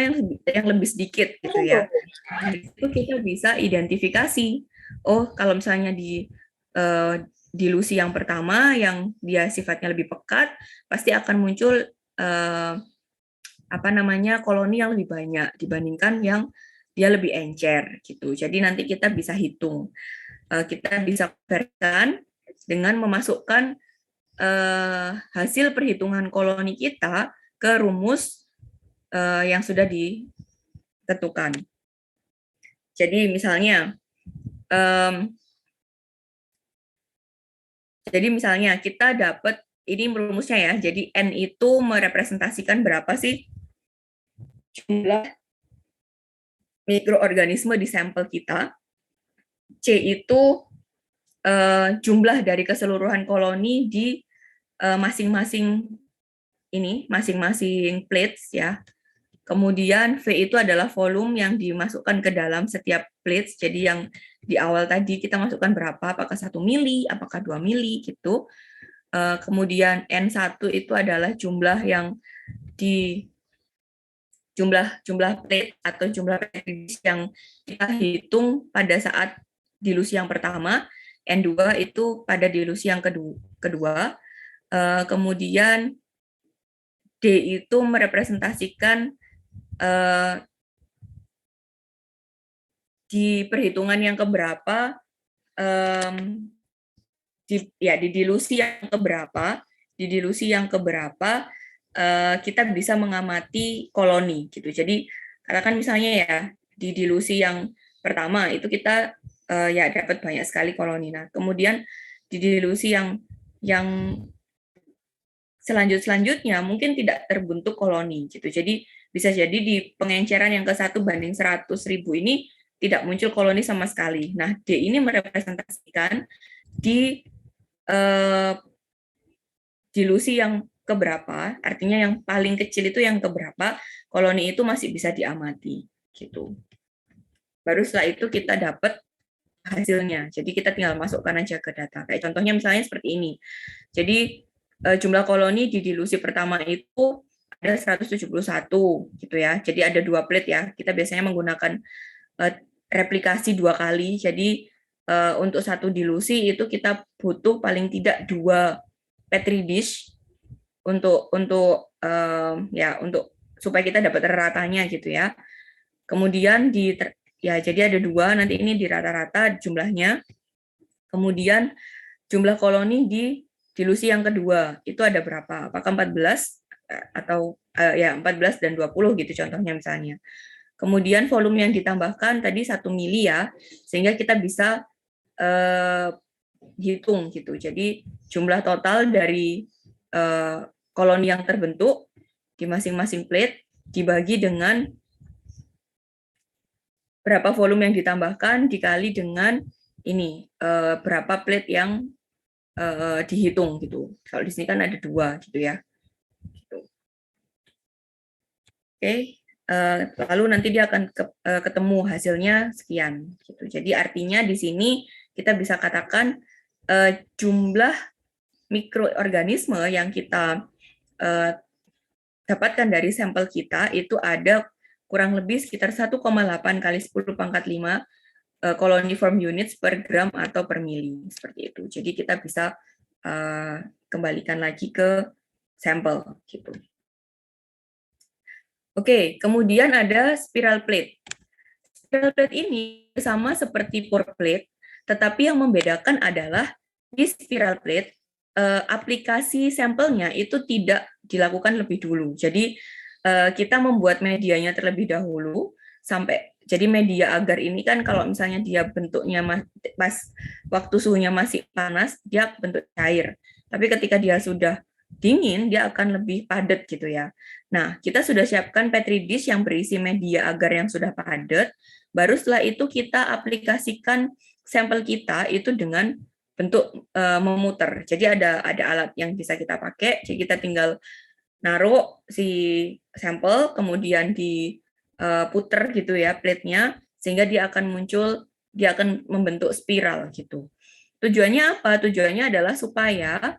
yang lebih sedikit gitu ya. Nah, itu kita bisa identifikasi. Oh, kalau misalnya di dilusi yang pertama yang dia sifatnya lebih pekat, pasti akan muncul koloni yang lebih banyak dibandingkan yang dia lebih encer gitu. Jadi nanti kita bisa hitung. Kita bisa verifikasikan dengan memasukkan hasil perhitungan koloni kita ke rumus yang sudah ditentukan. Jadi misalnya kita dapat ini rumusnya ya. Jadi N itu merepresentasikan berapa sih jumlah mikroorganisme di sampel kita. C itu jumlah dari keseluruhan koloni di masing-masing plates ya. Kemudian V itu adalah volume yang dimasukkan ke dalam setiap plates. Jadi yang di awal tadi kita masukkan berapa, apakah 1 mili, apakah 2 mili gitu. Kemudian N1 itu adalah jumlah yang jumlah plate atau jumlah petri yang kita hitung pada saat dilusi yang pertama. N2 itu pada dilusi yang kedua. Kemudian D itu merepresentasikan di perhitungan yang keberapa, di dilusi yang keberapa kita bisa mengamati koloni gitu. Jadi Katakan misalnya ya, di dilusi yang pertama itu kita ya dapat banyak sekali koloni. Nah, kemudian di dilusi yang selanjutnya mungkin tidak terbentuk koloni gitu. Jadi bisa jadi di pengenceran yang ke 1:100.000 ini tidak muncul koloni sama sekali. Nah, D ini merepresentasikan di dilusi yang keberapa, artinya yang paling kecil itu yang keberapa, koloni itu masih bisa diamati gitu. Baru setelah itu kita dapat hasilnya. Jadi kita tinggal masukkan aja ke data. Kayak contohnya misalnya seperti ini. Jadi jumlah koloni di dilusi pertama itu ada 171 gitu ya. Jadi ada 2 plate ya. Kita biasanya menggunakan replikasi 2 kali. Jadi untuk satu dilusi itu kita butuh paling tidak 2 petri dish untuk supaya kita dapat ratanya gitu ya. Kemudian jadi ada 2, nanti ini di rata-rata jumlahnya. Kemudian jumlah koloni di dilusi yang kedua itu ada berapa? Apakah 14 atau 14 dan 20 gitu contohnya misalnya. Kemudian volume yang ditambahkan tadi 1 mili ya, sehingga kita bisa hitung gitu. Jadi jumlah total dari koloni yang terbentuk di masing-masing plate dibagi dengan berapa volume yang ditambahkan dikali dengan ini berapa plate yang dihitung gitu. Kalau di sini kan ada 2 gitu ya. Gitu. Oke, lalu nanti dia akan ketemu hasilnya sekian. Gitu. Jadi artinya di sini kita bisa katakan jumlah mikroorganisme yang kita dapatkan dari sampel kita itu ada kurang lebih sekitar 1,8 kali 10⁵ coloniform units per gram atau per mili seperti itu. Jadi kita bisa kembalikan lagi ke sampel gitu. Oke, kemudian ada spiral plate. Spiral plate ini sama seperti pour plate, tetapi yang membedakan adalah di spiral plate aplikasi sampelnya itu tidak dilakukan lebih dulu. Jadi kita membuat medianya terlebih dahulu sampai jadi media agar ini kan kalau misalnya dia bentuknya pas waktu suhunya masih panas dia bentuk cair. Tapi ketika dia sudah dingin dia akan lebih padat gitu ya. Nah, kita sudah siapkan petri dish yang berisi media agar yang sudah padat. Baru setelah itu kita aplikasikan sampel kita itu dengan bentuk memutar. Jadi ada alat yang bisa kita pakai. Jadi kita tinggal naruh si sampel, kemudian diputer gitu ya plate-nya, sehingga dia akan membentuk spiral gitu. Tujuannya apa? Tujuannya adalah supaya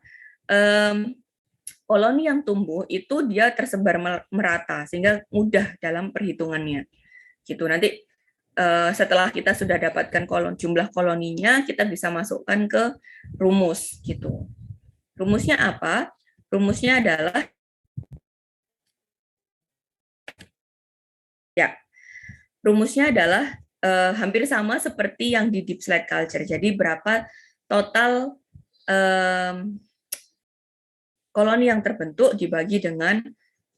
koloni yang tumbuh itu dia tersebar merata, sehingga mudah dalam perhitungannya. Gitu. Nanti setelah kita sudah dapatkan jumlah koloninya, kita bisa masukkan ke rumus gitu. Rumusnya apa? Rumusnya adalah hampir sama seperti yang di deep slide culture. Jadi berapa total koloni yang terbentuk dibagi dengan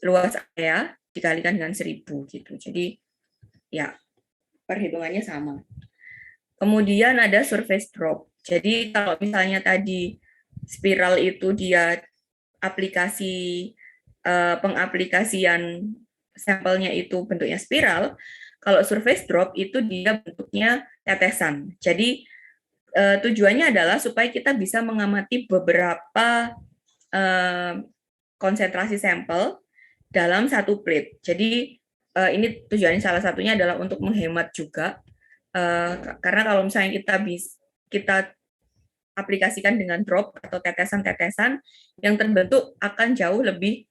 luas area dikalikan dengan 1000 gitu. Jadi ya perhitungannya sama. Kemudian ada surface drop. Jadi kalau misalnya tadi spiral itu dia aplikasi pengaplikasian sampelnya itu bentuknya spiral, kalau surface drop itu dia bentuknya tetesan. Jadi tujuannya adalah supaya kita bisa mengamati beberapa konsentrasi sampel dalam satu plate. Jadi ini tujuannya salah satunya adalah untuk menghemat juga, karena kalau misalnya kita aplikasikan dengan drop atau tetesan-tetesan yang terbentuk akan jauh lebih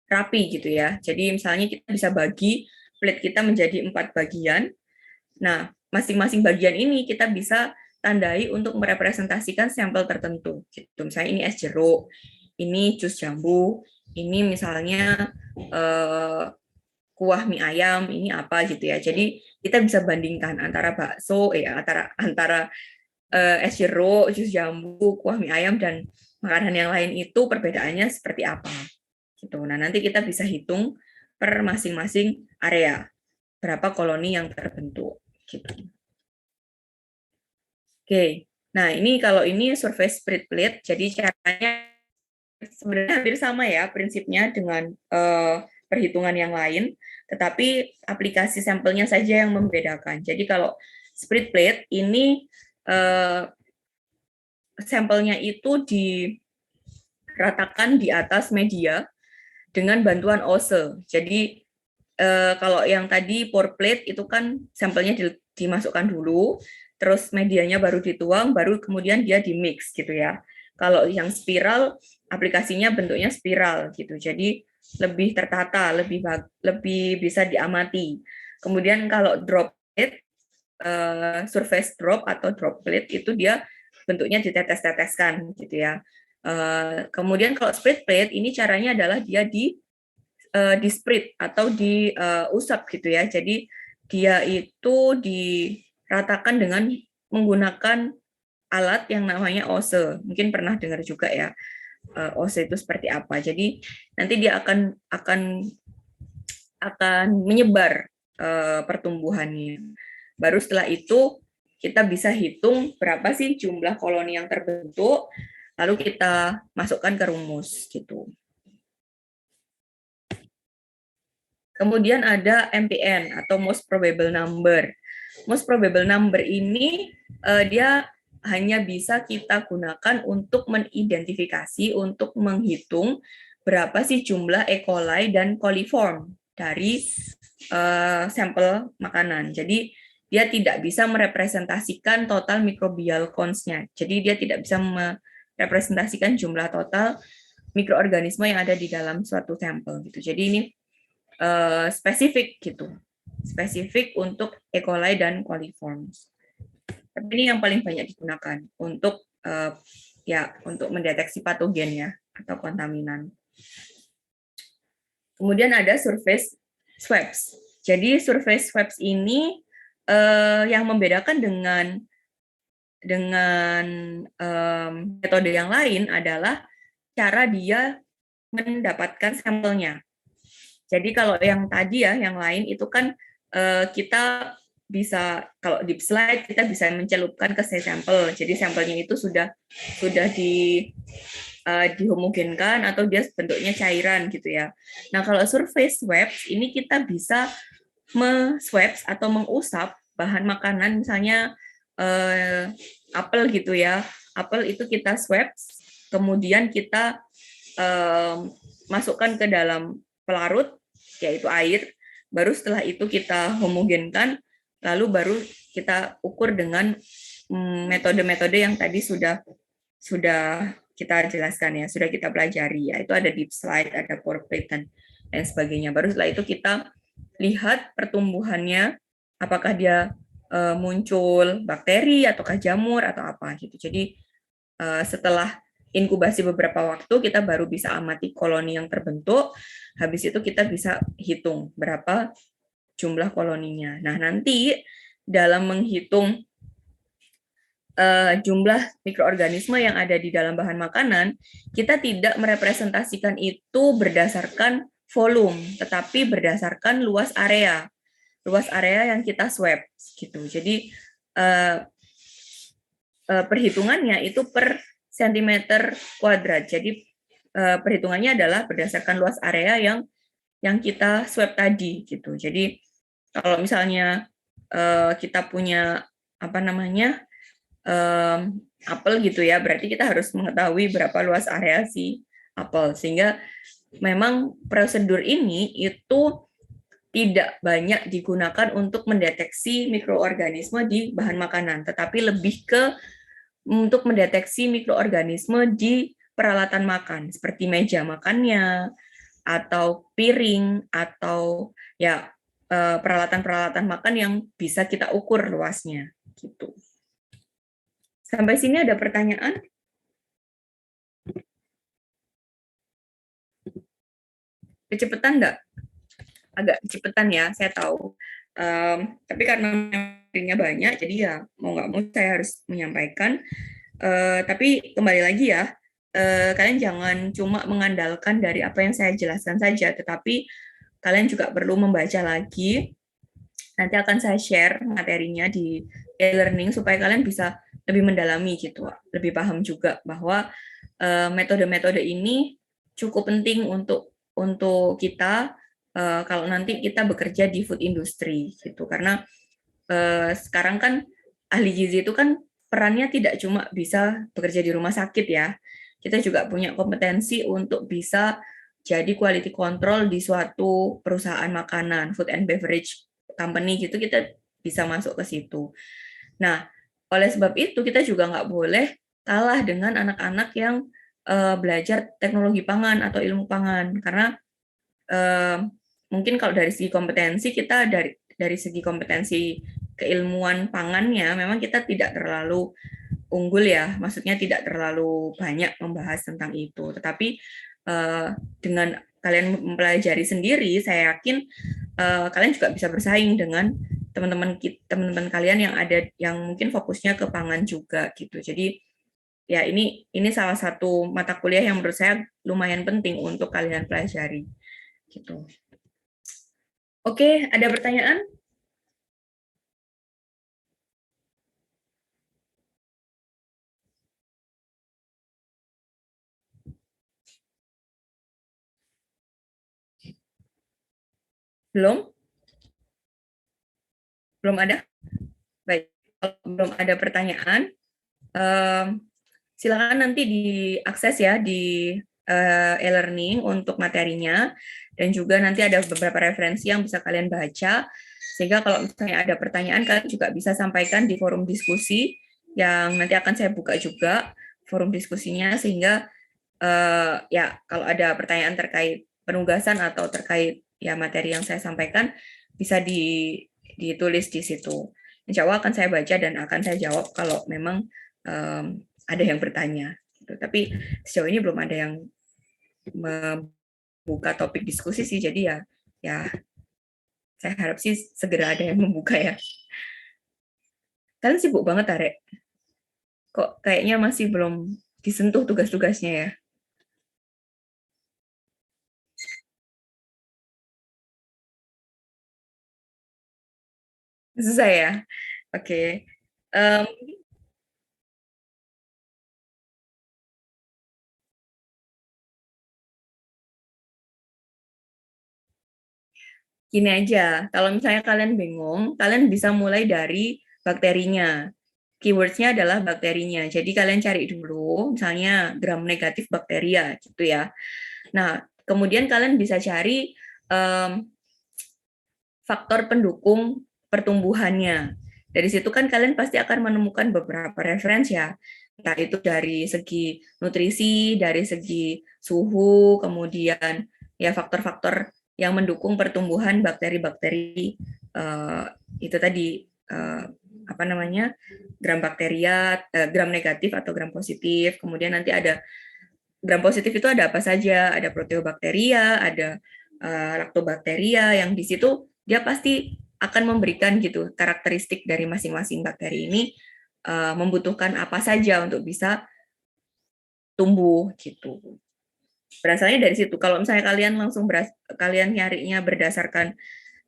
rapi gitu ya. Jadi misalnya kita bisa bagi plate kita menjadi 4 bagian. Nah, masing-masing bagian ini kita bisa tandai untuk merepresentasikan sampel tertentu. Gitu. Misalnya ini es jeruk, ini jus jambu, ini misalnya kuah mie ayam, ini apa gitu ya. Jadi kita bisa bandingkan antara bakso, antara es jeruk, jus jambu, kuah mie ayam dan makanan yang lain itu perbedaannya seperti apa. Gitu. Nah, nanti kita bisa hitung per masing-masing area. Berapa koloni yang terbentuk. Gitu. Oke, nah ini kalau ini survei spread plate, jadi caranya sebenarnya hampir sama ya prinsipnya dengan perhitungan yang lain, tetapi aplikasi sampelnya saja yang membedakan. Jadi kalau spread plate ini sampelnya itu diratakan di atas media dengan bantuan OSE. Jadi kalau yang tadi pour plate itu kan sampelnya dimasukkan dulu, terus medianya baru dituang, baru kemudian dia di-mix gitu ya. Kalau yang spiral, aplikasinya bentuknya spiral gitu. Jadi lebih tertata, lebih bisa diamati. Kemudian kalau droplet, surface drop atau droplet itu dia bentuknya ditetes-teteskan gitu ya. Kemudian kalau spread plate ini caranya adalah dia di spread atau diusap gitu ya. Jadi dia itu diratakan dengan menggunakan alat yang namanya OSE. Mungkin pernah dengar juga ya OSE itu seperti apa. Jadi nanti dia akan menyebar pertumbuhannya. Baru setelah itu kita bisa hitung berapa sih jumlah koloni yang terbentuk, lalu kita masukkan ke rumus gitu. Kemudian ada MPN atau most probable number. Most probable number ini dia hanya bisa kita gunakan untuk mengidentifikasi, untuk menghitung berapa sih jumlah E. coli dan coliform dari sampel makanan. Jadi dia tidak bisa merepresentasikan total microbial counts-nya. Jadi dia tidak bisa merepresentasikan jumlah total mikroorganisme yang ada di dalam suatu sampel gitu. Jadi ini spesifik gitu, spesifik untuk E. coli dan coliforms. Tapi ini yang paling banyak digunakan untuk untuk mendeteksi patogen ya atau kontaminan. Kemudian ada surface swabs. Jadi surface swabs ini yang membedakan dengan metode yang lain adalah cara dia mendapatkan sampelnya. Jadi kalau yang tadi ya, yang lain itu kan kita bisa, kalau deep slide kita bisa mencelupkan ke sampel. Jadi sampelnya itu sudah dihomogenkan atau dia bentuknya cairan gitu ya. Nah kalau surface swabs ini kita bisa swabs atau mengusap bahan makanan, misalnya apel gitu ya. Apel itu kita swabs, kemudian kita masukkan ke dalam pelarut, yaitu air, baru setelah itu kita homogenkan, lalu baru kita ukur dengan metode-metode yang tadi sudah kita jelaskan ya, sudah kita pelajari ya, itu ada deep slide, ada pour plate dan lain sebagainya. Baru setelah itu kita lihat pertumbuhannya, apakah dia muncul bakteri ataukah jamur atau apa gitu. Jadi setelah inkubasi beberapa waktu, kita baru bisa amati koloni yang terbentuk. Habis itu kita bisa hitung berapa jumlah koloninya. Nah, nanti dalam menghitung jumlah mikroorganisme yang ada di dalam bahan makanan, kita tidak merepresentasikan itu berdasarkan volume, tetapi berdasarkan luas area yang kita swab gitu. Jadi perhitungannya itu per sentimeter kuadrat. Jadi perhitungannya adalah berdasarkan luas area yang kita swab tadi gitu. Jadi kalau misalnya kita punya apel gitu ya, berarti kita harus mengetahui berapa luas area si apel, sehingga memang prosedur ini itu tidak banyak digunakan untuk mendeteksi mikroorganisme di bahan makanan, tetapi lebih untuk mendeteksi mikroorganisme di peralatan makan, seperti meja makannya, atau piring, atau ya peralatan-peralatan makan yang bisa kita ukur luasnya. Gitu. Sampai sini ada pertanyaan? Kecepatan enggak? Agak kecepatan ya, saya tahu. Tapi karena materinya banyak, jadi ya mau nggak mau saya harus menyampaikan. Tapi kembali lagi ya, kalian jangan cuma mengandalkan dari apa yang saya jelaskan saja, tetapi kalian juga perlu membaca lagi. Nanti akan saya share materinya di e-learning supaya kalian bisa lebih mendalami gitu, lebih paham juga bahwa metode-metode ini cukup penting untuk kita kalau nanti kita bekerja di food industry gitu. Karena sekarang kan ahli gizi itu kan perannya tidak cuma bisa bekerja di rumah sakit ya. Kita juga punya kompetensi untuk bisa jadi quality control di suatu perusahaan makanan, food and beverage company gitu, kita bisa masuk ke situ. Nah, oleh sebab itu kita juga nggak boleh kalah dengan anak-anak yang belajar teknologi pangan atau ilmu pangan, karena mungkin kalau dari segi kompetensi kita dari segi kompetensi keilmuan pangannya memang kita tidak terlalu unggul ya, maksudnya tidak terlalu banyak membahas tentang itu. Tetapi dengan kalian mempelajari sendiri, saya yakin kalian juga bisa bersaing dengan teman-teman kalian yang mungkin fokusnya ke pangan juga gitu. Jadi ya ini salah satu mata kuliah yang menurut saya lumayan penting untuk kalian pelajari gitu. Oke, ada pertanyaan? Belum? Belum ada? Baik, kalau belum ada pertanyaan, silakan nanti diakses ya di e-learning untuk materinya, dan juga nanti ada beberapa referensi yang bisa kalian baca, sehingga kalau misalnya ada pertanyaan, kalian juga bisa sampaikan di forum diskusi, yang nanti akan saya buka juga forum diskusinya, sehingga ya kalau ada pertanyaan terkait penugasan atau terkait ya materi yang saya sampaikan, bisa ditulis di situ. Insya Allah akan saya baca dan akan saya jawab kalau memang ada yang bertanya. Tapi sejauh ini belum ada yang membuka topik diskusi sih, jadi ya saya harap sih segera ada yang membuka ya. Kalian sibuk banget, Arek. Kok kayaknya masih belum disentuh tugas-tugasnya ya? Susah ya? Oke. Gini aja, kalau misalnya kalian bingung, kalian bisa mulai dari bakterinya. Keywordnya adalah bakterinya. Jadi kalian cari dulu, misalnya gram negatif bakteria, gitu ya. Nah, kemudian kalian bisa cari faktor pendukung pertumbuhannya. Dari situ kan kalian pasti akan menemukan beberapa referensi ya. Entah itu dari segi nutrisi, dari segi suhu, kemudian ya faktor-faktor yang mendukung pertumbuhan bakteri-bakteri itu tadi apa namanya, gram bakteria, gram negatif atau gram positif. Kemudian nanti ada gram positif itu ada apa saja, ada proteobakteria, ada lactobacteria, yang di situ dia pasti akan memberikan gitu karakteristik dari masing-masing bakteri ini membutuhkan apa saja untuk bisa tumbuh gitu. Berasalnya dari situ. Kalau misalnya kalian nyarinya berdasarkan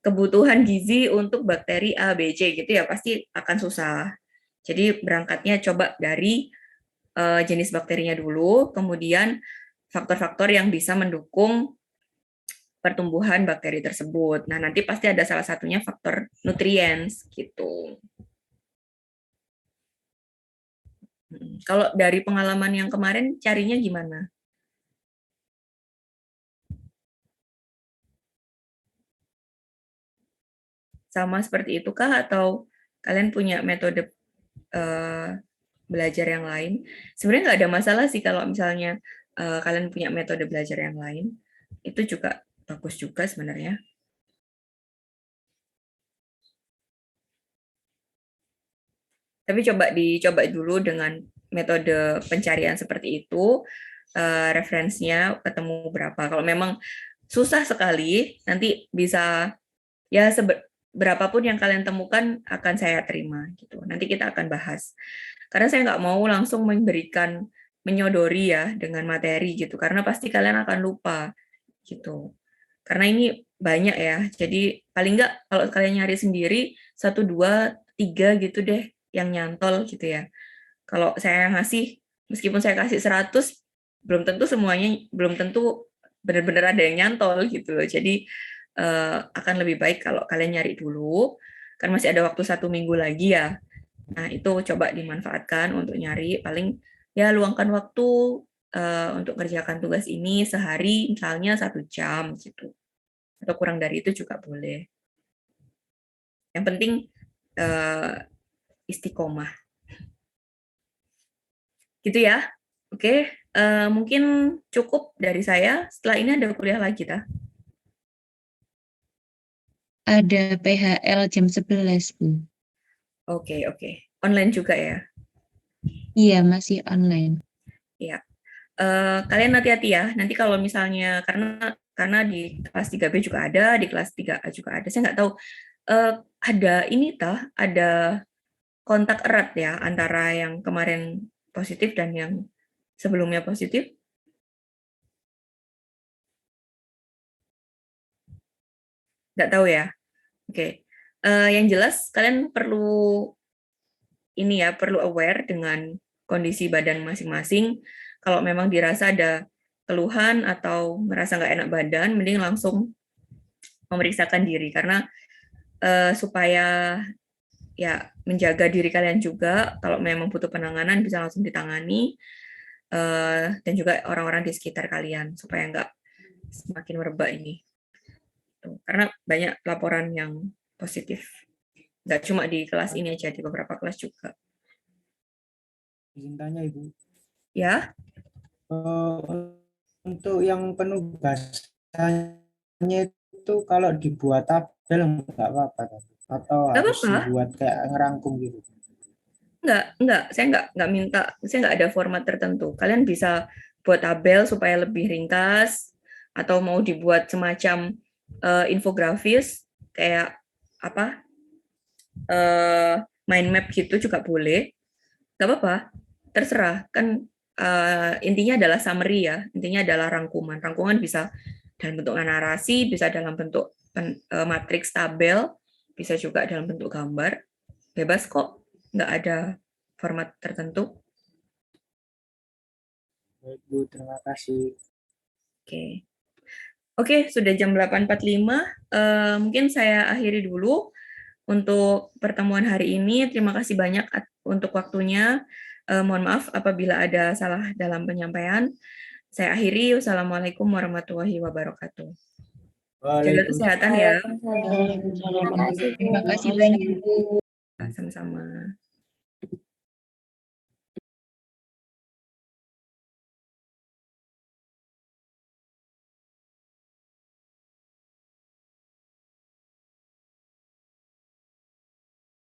kebutuhan gizi untuk bakteri A, B, C gitu ya pasti akan susah. Jadi berangkatnya coba dari jenis bakterinya dulu, kemudian faktor-faktor yang bisa mendukung pertumbuhan bakteri tersebut. Nah, nanti pasti ada salah satunya faktor nutrients gitu. Kalau dari pengalaman yang kemarin carinya gimana? Sama seperti itu kah atau kalian punya metode belajar yang lain? Sebenarnya nggak ada masalah sih kalau misalnya kalian punya metode belajar yang lain. Itu juga bagus juga sebenarnya. Tapi dicoba dulu dengan metode pencarian seperti itu, referensinya ketemu berapa. Kalau memang susah sekali, nanti bisa ya berapapun yang kalian temukan akan saya terima gitu. Nanti kita akan bahas. Karena saya nggak mau langsung menyodori ya dengan materi gitu, karena pasti kalian akan lupa gitu. Karena ini banyak ya. Jadi paling nggak kalau kalian nyari sendiri 1, 2, 3 gitu deh yang nyantol gitu ya. Kalau saya ngasih, meskipun saya kasih 100, belum tentu semuanya, belum tentu benar-benar ada yang nyantol gitu loh. Jadi akan lebih baik kalau kalian nyari dulu, kan masih ada waktu 1 minggu lagi ya. Nah, itu coba dimanfaatkan untuk nyari, paling ya luangkan waktu untuk kerjakan tugas ini sehari misalnya 1 jam gitu. Atau kurang dari itu juga boleh. Yang penting istiqomah. Gitu ya. Oke, mungkin cukup dari saya. Setelah ini ada kuliah lagi, ta? Ada PHL jam 11, Bu. Oke. Online juga ya? Iya, masih online. Iya. Kalian hati-hati ya. Nanti kalau misalnya, karena di kelas 3B juga ada, di kelas 3A juga ada. Saya nggak tahu. Ada ini, ada kontak erat ya antara yang kemarin positif dan yang sebelumnya positif? Nggak tahu ya? Oke. Yang jelas kalian perlu ini ya, perlu aware dengan kondisi badan masing-masing. Kalau memang dirasa ada keluhan atau merasa nggak enak badan, mending langsung memeriksakan diri. Karena supaya ya menjaga diri kalian juga, kalau memang butuh penanganan bisa langsung ditangani, dan juga orang-orang di sekitar kalian, supaya nggak semakin merebak ini. Karena banyak laporan yang positif. Nggak cuma di kelas ini aja, di beberapa kelas juga. Izin tanya Ibu, Ya, untuk yang penugasannya itu kalau dibuat tabel nggak apa-apa atau nggak harus apa-apa. dibuat kayak ngerangkum gitu? Enggak. Saya nggak minta, saya nggak ada format tertentu. Kalian bisa buat tabel supaya lebih ringkas, atau mau dibuat semacam infografis kayak apa, mind map gitu juga boleh. Nggak apa-apa, terserah. Kan intinya adalah summary ya, intinya adalah rangkuman. Rangkuman bisa dalam bentuk narasi, bisa dalam bentuk matriks tabel, bisa juga dalam bentuk gambar. Bebas kok, nggak ada format tertentu. Baik Bu, terima kasih. Oke, sudah jam 8.45. Mungkin saya akhiri dulu untuk pertemuan hari ini. Terima kasih banyak untuk waktunya. Mohon maaf apabila ada salah dalam penyampaian. Saya akhiri. Wassalamualaikum warahmatullahi wabarakatuh. Jaga kesehatan ya. Terima kasih, Bu. Terima kasih banyak, Bu. Sama-sama.